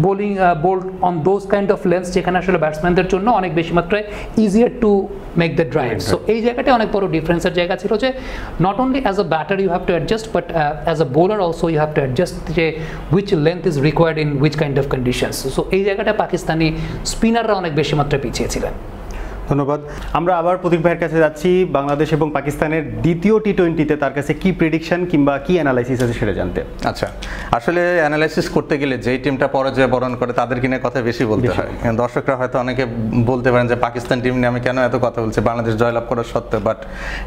bowling bowled on those kind of lengths যেখানে আসলে ব্যাটসম্যানদের জন্য অনেক বেশি মাত্রায় easier to make the drive. So এই জায়গাটা অনেক বড় ডিফারেন্সের জায়গা ছিল যে not only as a batter you have to adjust, but as a bowler also you have to adjust যে which length is required in which kind of conditions. So এই জায়গাটা পাকিস্তানি স্পিনাররা অনেক বেশি মাত্রায় পিছিয়ে ছিলেন। ধন্যবাদ। আমরা আবার প্রদীপ ভাইয়ের কাছে যাচ্ছি। বাংলাদেশ এবং পাকিস্তানের দ্বিতীয় টি-20তে তার কাছে কি প্রেডিকশন কিংবা কি অ্যানালাইসিস আছে সেটা জানতে। আচ্ছা, আসলে অ্যানালাইসিস করতে গেলে যেই টিমটা পরাজয় বরণ করে তাদেরকে নিয়ে কথা বেশি বলতে হয়। দর্শকরা হয়তো অনেকে বলতে পারেন যে পাকিস্তান টিম নিয়ে আমি কেন এত কথা বলছি বাংলাদেশ জয়লাভ করার সত্ত্বেও, বাট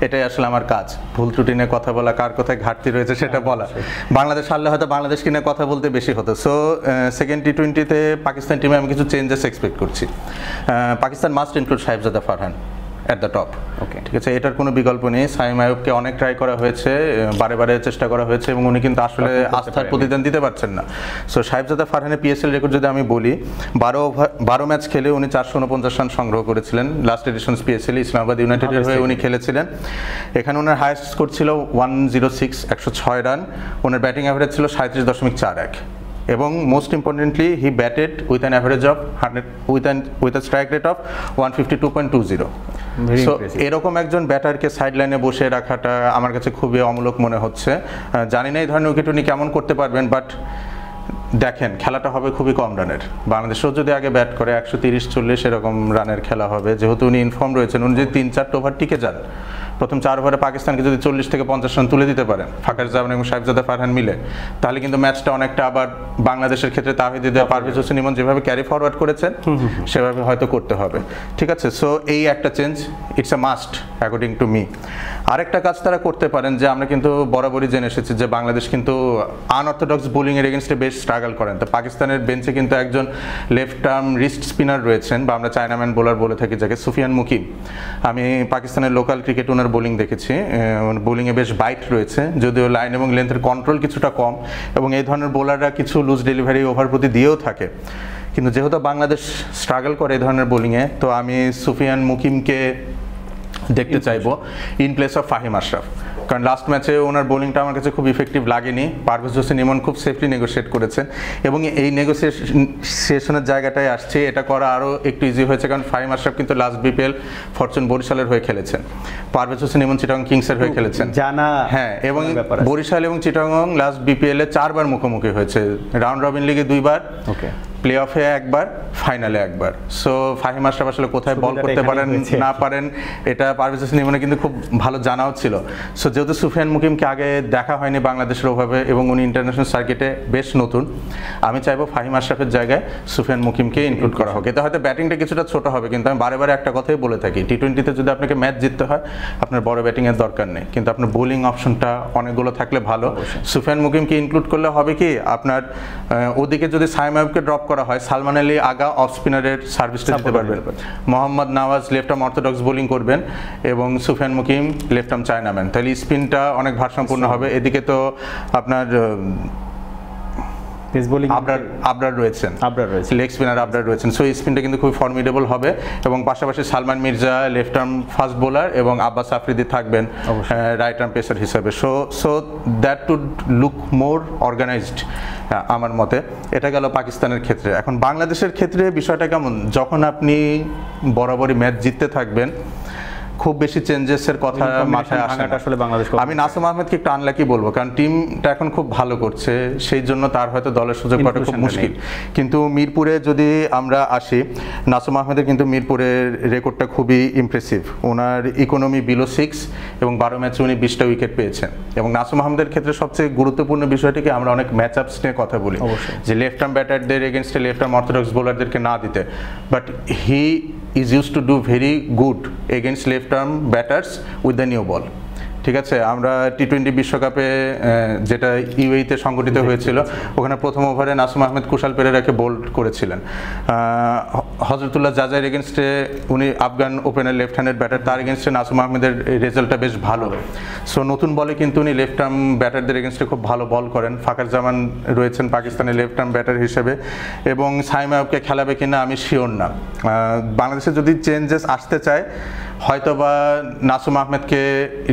এটাই আসলে আমার কাজ, ভুল ত্রুটি নিয়ে কথা বলা, কার কোথায় ঘাটতি রয়েছে সেটা বলা। বাংলাদেশ হারলে হয়তো বাংলাদেশকে নিয়ে কথা বলতে বেশি হতো। সো সেকেন্ড টি-20তে পাকিস্তান টিমে আমি কিছু চেঞ্জেস এক্সপেক্ট করছি। Pakistan must include Sahibzada Farhan at the top. Okay, ঠিক আছে, এটার কোনো বিকল্প নেই। সাইম আইয়ুবকে অনেক ট্রাই করা হয়েছে, বারে বারে চেষ্টা করা হয়েছে এবং উনি কিন্তু আসলে আস্থার প্রতিদান দিতে পারছেন না। সো সাহেবজাদা ফারহানের পিএসএল রেকর্ড যদি আমি বলি, 12 ম্যাচ খেলে উনি 449 রান সংগ্রহ করেছিলেন। লাস্ট এডিশন পিএসএল ইসলামাবাদ ইউনাইটেডের হয়ে উনি খেলেছিলেন। এখানে ওনার হাইয়েস্ট স্কোর ছিল 106, 106 রান। ওনার ব্যাটিং অ্যাভারেজ ছিল 37.41 এবং most importantly he batted with an average of 100 with a strike rate of 152.20। So এরকম একজন ব্যাটারকে সাইড লাইনে বসে রাখাটা আমার কাছে খুবই অমূলক মনে হচ্ছে। জানি না এই ধরনের উইকেট উনি কেমন করতে পারবেন, বাট দেখেন খেলাটা হবে খুবই কম রানের। বাংলাদেশও যদি আগে ব্যাট করে 130-40 এরকম রানের খেলা হবে, যেহেতু উনি ইনফর্ম রয়েছেন। উনি যদি 3-4 ওভার টিকে যান, প্রথম 4 ওভারে পাকিস্তানকে যদি 40 থেকে 50 রান তুলে দিতে পারেন ফাকার জামান এবং সাহেবজাদা ফারহান মিলে, তাহলে কিন্তু ম্যাচটা অনেকটা আবার বাংলাদেশের ক্ষেত্রে তাহিদ পারভেজ হোসেন ইমন যেভাবে ক্যারি ফরওয়ার্ড করেছেন সেভাবে হয়তো করতে হবে। ঠিক আছে, সো এই একটা change it's a must according to me. আরেকটা কাজ তারা করতে পারেন যে আমরা কিন্তু বরাবরই জেনে এসেছি যে বাংলাদেশ কিন্তু আনঅর্থোডক্স বোলিংয়ের এগেনস্টে বেশ স্ট্রাগল করেন। তো পাকিস্তানের বেঞ্চে কিন্তু একজন লেফট আর্ম রিস্ট স্পিনার রয়েছেন, বা আমরা চায়নাম্যান বোলার বলে থাকি যাকে, সুফিয়ান মুকিম। আমি পাকিস্তানের লোকাল ক্রিকেট ওনার বোলিং দেখেছি, বোলিংয়ে বেশ বাইট রয়েছে, যদিও লাইন এবং লেন্থের কন্ট্রোল কিছুটা কম, এবং এই ধরনের বোলাররা কিছু লুজ ডেলিভারি ওভার প্রতি দিয়েও থাকে। কিন্তু যেহেতু বাংলাদেশ স্ট্রাগল করে এই ধরনের বোলিংয়ে, তো আমি সুফিয়ান মুকিমকে দেখতে চাইবো in place of Fahim Ashraf. কারণ লাস্ট ম্যাচে ওনার বোলিংটা আমার কাছে খুব ইফেক্টিভ লাগেনি। পারভেজ হোসেন ইমন খুব সেফলি নেগোশিয়েট করেছেন এবং এই নেগোসিয়েশনের জায়গাটায় আসছে, এটা করা আরও একটু ইজি হয়েছে কারণ ফাহিম আশরাফ কিন্তু লাস্ট বিপিএল ফরচুন বরিশালের হয়ে খেলেছেন, পারভেজ হোসেন ইমন চিটাগং কিংসের হয়ে খেলেছেন জানা। হ্যাঁ, এবং বরিশাল এবং চিটাগং লাস্ট বিপিএলে 4 বার মুখোমুখি হয়েছে, রাউন্ড রবিন লিগে 2 বার, ওকে, প্লে অফে 1 বার, ফাইনালে 1 বার। সো ফাহিম আশরাফ আসলে কোথায় বল করতে পারেন না পারেন এটা পারভেজ হোসেন ইমনের কিন্তু খুব ভালো জানাও ছিল। সো যেহেতু সুফিয়ান মুকিমকে আগে দেখা হয়নি বাংলাদেশের ওভাবে এবং উনি ইন্টারন্যাশনাল সার্কিটে বেশ নতুন, আমি চাইবো ফাহিম আশরাফের জায়গায় সুফিয়ান মুকিমকে ইনক্লুড করা হোক। এতে হয়তো ব্যাটিংটা কিছুটা ছোট হবে, কিন্তু আমি বারে বারে একটা কথাই বলে থাকি, টি-20তে যদি আপনাকে ম্যাচ জিততে হয় আপনার বড় ব্যাটিংয়ের দরকার নেই, কিন্তু আপনার বোলিং অপশনটা অনেকগুলো থাকলে ভালো। সুফিয়ান মুকিমকে ইনক্লুড করলে হবে কি, আপনার ওদিকে যদি সাইম আইয়ুবকে ড্রপ করা হয়, সালমান আলী আগা অফ স্পিনারের সার্ভিসটা দিতে পারবেন, Mohammad Nawaz left arm orthodox bowling করবেন এবং Sufian Mukim left arm Chinaman, তাহলে স্পিনটা অনেক ভারসাম্যপূর্ণ হবে। এদিকে তো আপনার পেস বোলিং আবরার রয়েছেন, লেগ স্পিনার আবরার রয়েছেন। সো এই স্পিনটা কিন্তু খুব ফর্মিডেবল হবে এবং পাশাপাশি Salman Mirza left arm fast bowler এবং আব্বাস আফ্রিদি থাকবেন রাইট আর্ম পেসার হিসাবে। So that would look more organised আমার মতে। এটা গেল পাকিস্তানের ক্ষেত্রে। এখন বাংলাদেশের ক্ষেত্রে বিষয়টা কেমন, যখন আপনি বরাবরই ম্যাচ জিততে থাকবেন, খুব বেশি চেঞ্জেসের কথা মাথায় আসে না আসলে বাংলাদেশ। আমি নাসুম আহমেদকে একটু আনলাকি বলবো, কারণ টিমটা এখন খুব ভালো করছে, সেই জন্য তার হয়তো দলের সুযোগ পাওয়াটা খুব মুশকিল। কিন্তু মিরপুরে যদি আমরা আসি, নাসুম আহমেদের কিন্তু মিরপুরের রেকর্ডটা খুবই ইমপ্রেসিভ। ওনার ইকোনমি বিলো 6 এবং 12 ম্যাচে উনি 20টা উইকেট পেয়েছেন। এবং নাসুম আহমেদের ক্ষেত্রে সবচেয়ে গুরুত্বপূর্ণ বিষয়টিকে আমরা অনেক ম্যাচ আপস নিয়ে কথা বলি, যে লেফট আর্ম ব্যাটারদের এগেনস্টে লেফট আর্ম অর্থোডক্স বোলারদেরকে না দিতে, but he is used to do very good against left arm batters with the new ball. ঠিক আছে, আমরা টি-20 বিশ্বকাপে যেটা ইউএইতে সংগঠিত হয়েছিল, ওখানে প্রথম ওভারে নাসুম আহমেদ কুশাল পেরেরাকে বোল্ড করেছিলেন। হজরতুল্লাহ জাজাইর এগেনস্টে উনি Afghan opener left handed batter, তার এগেনস্টে নাসুম আহমেদের রেজাল্টটা বেশ ভালো। সো নতুন বলে কিন্তু উনি লেফট আর্ম ব্যাটারদের এগেনস্টে খুব ভালো বল করেন। ফাকার জামান রয়েছেন পাকিস্তানের লেফট আর্ম ব্যাটার হিসেবে, এবং সাইম আইয়ুবকে খেলাবে কিনা আমি শিওর না। বাংলাদেশে যদি চেঞ্জেস আসতে চায়, হয়তোবা নাসুম আহমেদকে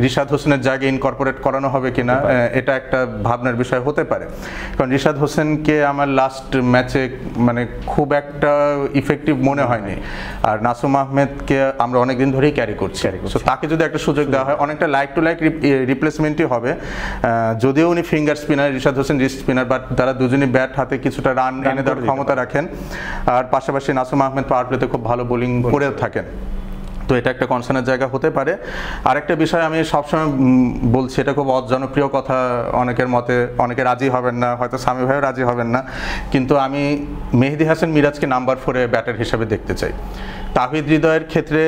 রিশাদ হোসেনের জায়গায় ইনকর্পোরেট করানো হবে কিনা, এটা একটা ভাবনার বিষয় হতে পারে। কারণ রিশাদ হোসেনকে আমার লাস্ট ম্যাচে মানে খুব একটা ইফেক্টিভ মনে হয়নি, আর নাসুম আহমেদকে আমরা অনেকদিন ধরেই ক্যারি করছি। সো তাকে যদি একটা সুযোগ দেওয়া হয়, অনেকটা লাইক টু লাইক রিপ্লেসমেন্টই হবে। যদিও উনি finger spinner, Rishad Hossain wrist spinner, but তারা দুজনই ব্যাট হাতে কিছুটা রান এনে দেওয়ার ক্ষমতা রাখেন। আর পাশাপাশি নাসুম আহমেদ পাওয়ার প্লেতে খুব ভালো বোলিং করেও থাকেন। তো এটা একটা কনসার্নের জায়গা হতে পারে। আরেকটা বিষয় আমি সবসময় বলছি, এটা খুব অজনপ্রিয় কথা, অনেকের মতে অনেকে রাজি হবেন না, হয়তো সামি ভাইও রাজি হবেন না, কিন্তু আমি মেহেদী হাসান মিরাজকে নাম্বার 4-এ ব্যাটার হিসেবে দেখতে চাই। তাহিদ হৃদয়ের ক্ষেত্রে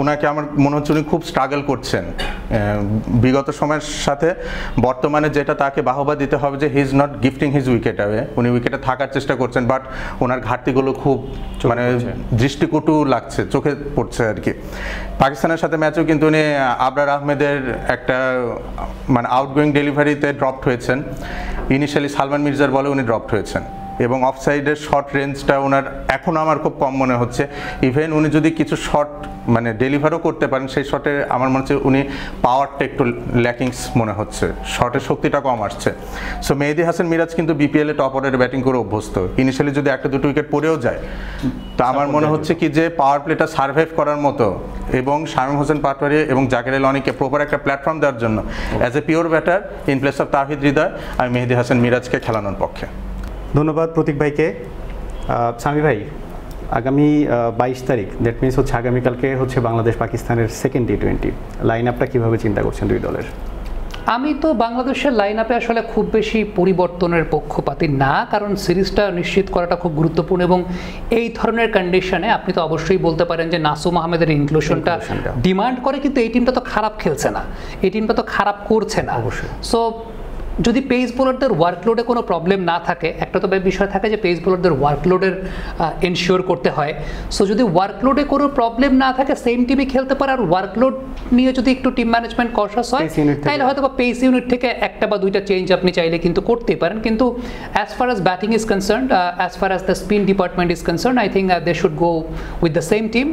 ওনাকে আমার মনে হচ্ছে উনি খুব স্ট্রাগল করছেন বিগত সময়ের সাথে। বর্তমানে যেটা তাকে বাহবা দিতে হবে যে he is not gifting his wicket away, উনি উইকেটে থাকার চেষ্টা করছেন, বাট ওনার ঘাটতিগুলো খুব মানে দৃষ্টিকটু লাগছে, চোখে পড়ছে আর কি। পাকিস্তানের সাথে ম্যাচেও কিন্তু উনি আবরার আহমেদের একটা মানে আউটগোয়িং ডেলিভারিতে ড্রপড হয়েছেন, ইনিশিয়ালি সালমান মির্জার বলে উনি ড্রপড হয়েছেন, এবং অফ সাইডের শর্ট রেঞ্জটা ওনার এখনও আমার খুব কম মনে হচ্ছে। ইভেন উনি যদি কিছু শট মানে ডেলিভারও করতে পারেন, সেই শটে আমার মনে হচ্ছে উনি পাওয়ারটা একটু ল্যাকিংস মনে হচ্ছে, শটের শক্তিটা কম আসছে। সো মেহেদী হাসান মিরাজ কিন্তু বিপিএলে টপ অর্ডারে ব্যাটিং করে অভ্যস্ত, ইনিশিয়ালি যদি 1-2 উইকেট পড়েও যায়, তো আমার মনে হচ্ছে কি যে পাওয়ার প্লেটা সার্ভাইভ করার মতো, এবং শামীম হোসেন পাটোয়ারি এবং জাকির আলী অনেককে প্রপার একটা প্ল্যাটফর্ম দেওয়ার জন্য as a pure batter in place of Towhid Hridoy, আমি মেহেদী হাসান মিরাজকে খেলানোর পক্ষে। ধন্যবাদ প্রতীক ভাইকে। সামি ভাই, আগামী 22 তারিখ, দ্যাট মিনস হচ্ছে আগামীকালকে হচ্ছে বাংলাদেশ পাকিস্তানের সেকেন্ড টি-20, লাইন আপটা কীভাবে চিন্তা করছেন দুই দলের? আমি তো বাংলাদেশের লাইন আপে আসলে খুব বেশি পরিবর্তনের পক্ষপাতী না, কারণ সিরিজটা নিশ্চিত করাটা খুব গুরুত্বপূর্ণ, এবং এই ধরনের কন্ডিশনে আপনি তো অবশ্যই বলতে পারেন যে নাসুম আহমেদের ইনক্লুশনটা ডিমান্ড করে, কিন্তু এই টিমটা তো খারাপ খেলছে না, এই টিমটা তো খারাপ করছে না। সো যদি পেস বোলারদের ওয়ার্কলোডে কোনো প্রবলেম না থাকে, একটা তো বিষয় থাকে যে পেস বোলারদের ওয়ার্কলোডের এনশিওর করতে হয়। সো যদি ওয়ার্কলোডে কোনো প্রবলেম না থাকে, সেম টিমই খেলতে পারে, আর ওয়ার্কলোড নিয়ে যদি একটু টিম ম্যানেজমেন্ট কনশাস হয়, তাহলে হয়তো বা পেস ইউনিট থেকে 1 বা 2টা চেঞ্জ আপনি চাইলে কিন্তু করতেই পারেন। কিন্তু as far as batting is concerned, as far as the spin department is concerned, I think they should go with the same team.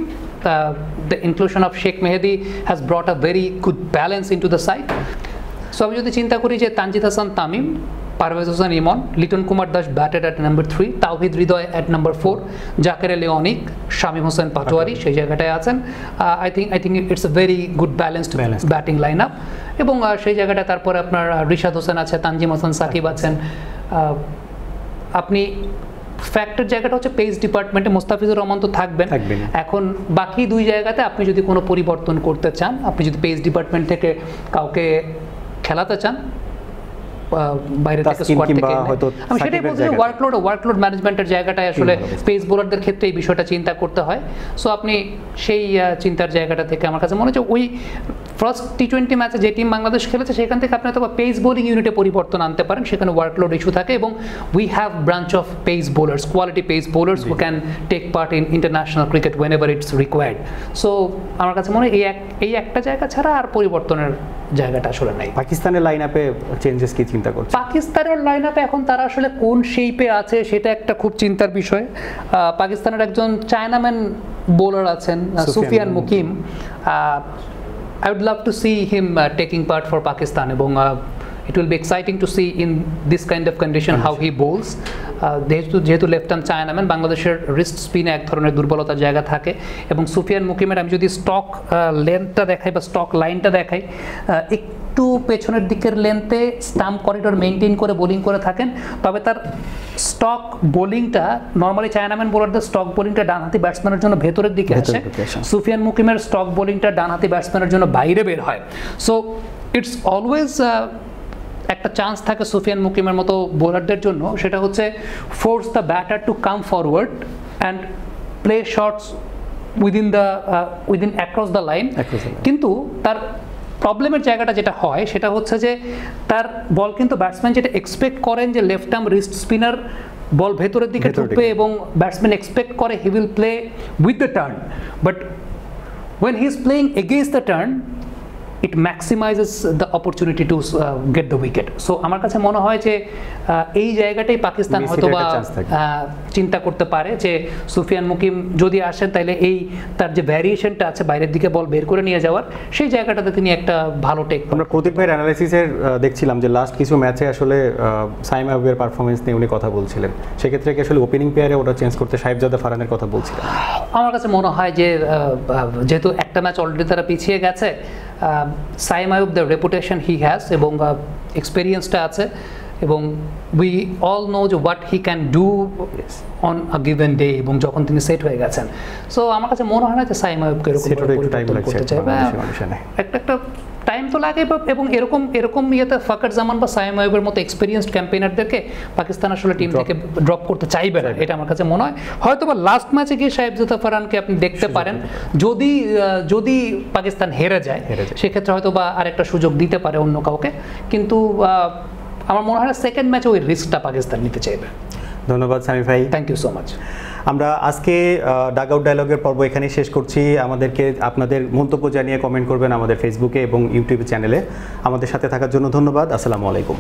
The inclusion of Sheikh Mehdi has brought a very good balance into the side. So আমি যদি চিন্তা করি যে Tanzid Hasan Tamim, Parvez Hossain Emon, Litton Kumar Das batted at number 3, Towhid Hridoy at number 4, Jaker Ali Anik, Shamim Hossain Patwari সেই জায়গাটায় আছেন। I think it's a very good balanced batting line up, এবং সেই জায়গাটা তারপরে আপনার রিশাদ হোসেন আছে, তানজিম হাসান সাকিব আছেন। আপনি ফ্যাক্টর জায়গাটা হচ্ছে পেস ডিপার্টমেন্টে মোস্তাফিজুর রহমান তো থাকবেন। এখন বাকি 2 জায়গাতে আপনি যদি কোনো পরিবর্তন করতে চান, আপনি যদি পেস ডিপার্টমেন্ট থেকে কাউকে খেলাতে চান, বাইরে থেকে স্কোয়াড থেকে, আমি সেটাই বলছি যে ওয়ার্কলোড ম্যানেজমেন্টের জায়গাটায় আসলে পেস বোলারদের ক্ষেত্রে এই বিষয়টা চিন্তা করতে হয়। সো আপনি সেই চিন্তার জায়গাটা থেকে আমার কাছে মনে হচ্ছে ওই ফার্স্ট টি20 ম্যাচে যে টিম বাংলাদেশ খেলেছে সেখান থেকে আপনি অথবা পেস বোলিং ইউনিটে পরিবর্তন আনতে পারেন, সেখানে ওয়ার্কলোড ইস্যু থাকে এবং we have branch of pace bowlers, quality pace bowlers who can take part in international cricket whenever it's required. So আমার কাছে মনে হয় এই একটা জায়গা ছাড়া আর পরিবর্তনের জায়গাটা আসলে নাই। পাকিস্তানের লাইন আপে চেঞ্জেস কি চিন্তা করছে? পাকিস্তানের লাইন আপে এখন তারা আসলে কোন শেপে আছে সেটা একটা খুব চিন্তার বিষয়। পাকিস্তানের একজন চায়নাম্যান বোলার আছেন Sufian Mukim, I would love to see him taking part for Pakistan এবং it will be exciting to see in this kind of condition how he bowls. যেহেতু লেফট হ্যান্ড চায়নাম্যান, বাংলাদেশের রিস্ট স্পিনে এক ধরনের দুর্বলতার জায়গা থাকে এবং সুফিয়ান মুকিমের আমি যদি স্টক লেন্থটা দেখাই বা স্টক লাইনটা দেখাই, একটু পেছনের দিকের লেন্থে স্টাম্প করিডোর মেনটেন করে বোলিং করে থাকেন, তবে তার স্টক বোলিংটা নর্মালি চায়নাম্যান বোলারদের স্টক বোলিংটা ডানহাতি ব্যাটসম্যানের জন্য ভেতরের দিকে আসে, সুফিয়ান মুকিমের স্টক বোলিংটা ডানহাতি ব্যাটসম্যানের জন্য বাইরে বের হয়। সো ইটস অলওয়েজ একটা চান্স থাকে সুফিয়ান মুকিমের মতো বোলারদের জন্য, সেটা হচ্ছে force the batter to come forward and play shots within across the line. কিন্তু তার প্রবলেমের জায়গাটা যেটা হয় সেটা হচ্ছে যে তার বল কিন্তু ব্যাটসম্যান যেটা এক্সপেক্ট করেন যে লেফট আর্ম রিস্ট স্পিনার বল ভেতরের দিকে ঢুকবে এবং ব্যাটসম্যান এক্সপেক্ট করে he will play with the turn, but when he is playing against the turn it maximizes the opportunity to get the wicket. So আমার কাছে মনে হয় যে এই জায়গাটাই পাকিস্তান হয়তোবা চিন্তা করতে পারে যে সুফিয়ান মুকিম যদি আসেন তাহলে এই তার যে ভ্যারিয়েশনটা আছে বাইরের দিকে বল বের করে নিয়ে যাওয়ার, সেই জায়গাটাতে তিনি একটা ভালো টেক। আমরা প্রতীক ভাইয়ের অ্যানালাইসিসের দেখছিলাম যে লাস্ট কিছু ম্যাচে আসলে সাইম আইয়ুবের পারফরমেন্স নিয়ে উনি কথা বলছিলেন, সেক্ষেত্রে কি আসলে ওপেনিং পেয়ারে ওটা চেঞ্জ করতে সাহেবজাদা ফারহানের কথা বলছিলেন? আমার কাছে মনে হয় যে যেহেতু একটা ম্যাচ অলরেডি তারা পিছিয়ে গেছে, Saim Ayub the reputation he has এবং এক্সপিরিয়েন্সটা আছে এবং উই অল নো যে what he can do on a given day এবং যখন তিনি সেট হয়ে গেছেন। সো আমার কাছে মনে হয় না যে সাইম আইয়ুবকে এরকম করতে চাইবে, একটা টাইম তো লাগে এবং এরকম ইয়েতে ফাকর জামান বা সাইম আইয়ুবের মতো এক্সপিরিয়েন্সড ক্যাম্পেইনারদেরকে পাকিস্তান আসলে টিম থেকে ড্রপ করতে চাইবে না, এটা আমার কাছে মনে হয়। হয়তো বা লাস্ট ম্যাচে গিয়ে সাহেবজাদা ফারহানকে আপনি দেখতে পারেন, যদি পাকিস্তান হেরে যায় সেক্ষেত্রে হয়তো বা আরেকটা সুযোগ দিতে পারে অন্য কাউকে, কিন্তু আমার মনে হয় না সেকেন্ড ম্যাচে ওই রিস্কটা পাকিস্তান নিতে চাইবে। ধন্যবাদ সামি ভাই, থ্যাংক ইউ সো মাচ। আমরা আজকে ডাগ আউট ডায়ালগের পর্ব এখানেই শেষ করছি। আমাদেরকে আপনাদের মন্তব্য জানিয়ে কমেন্ট করবেন আমাদের ফেসবুকে এবং ইউটিউব চ্যানেলে। আমাদের সাথে থাকার জন্য ধন্যবাদ। আসসালামু আলাইকুম।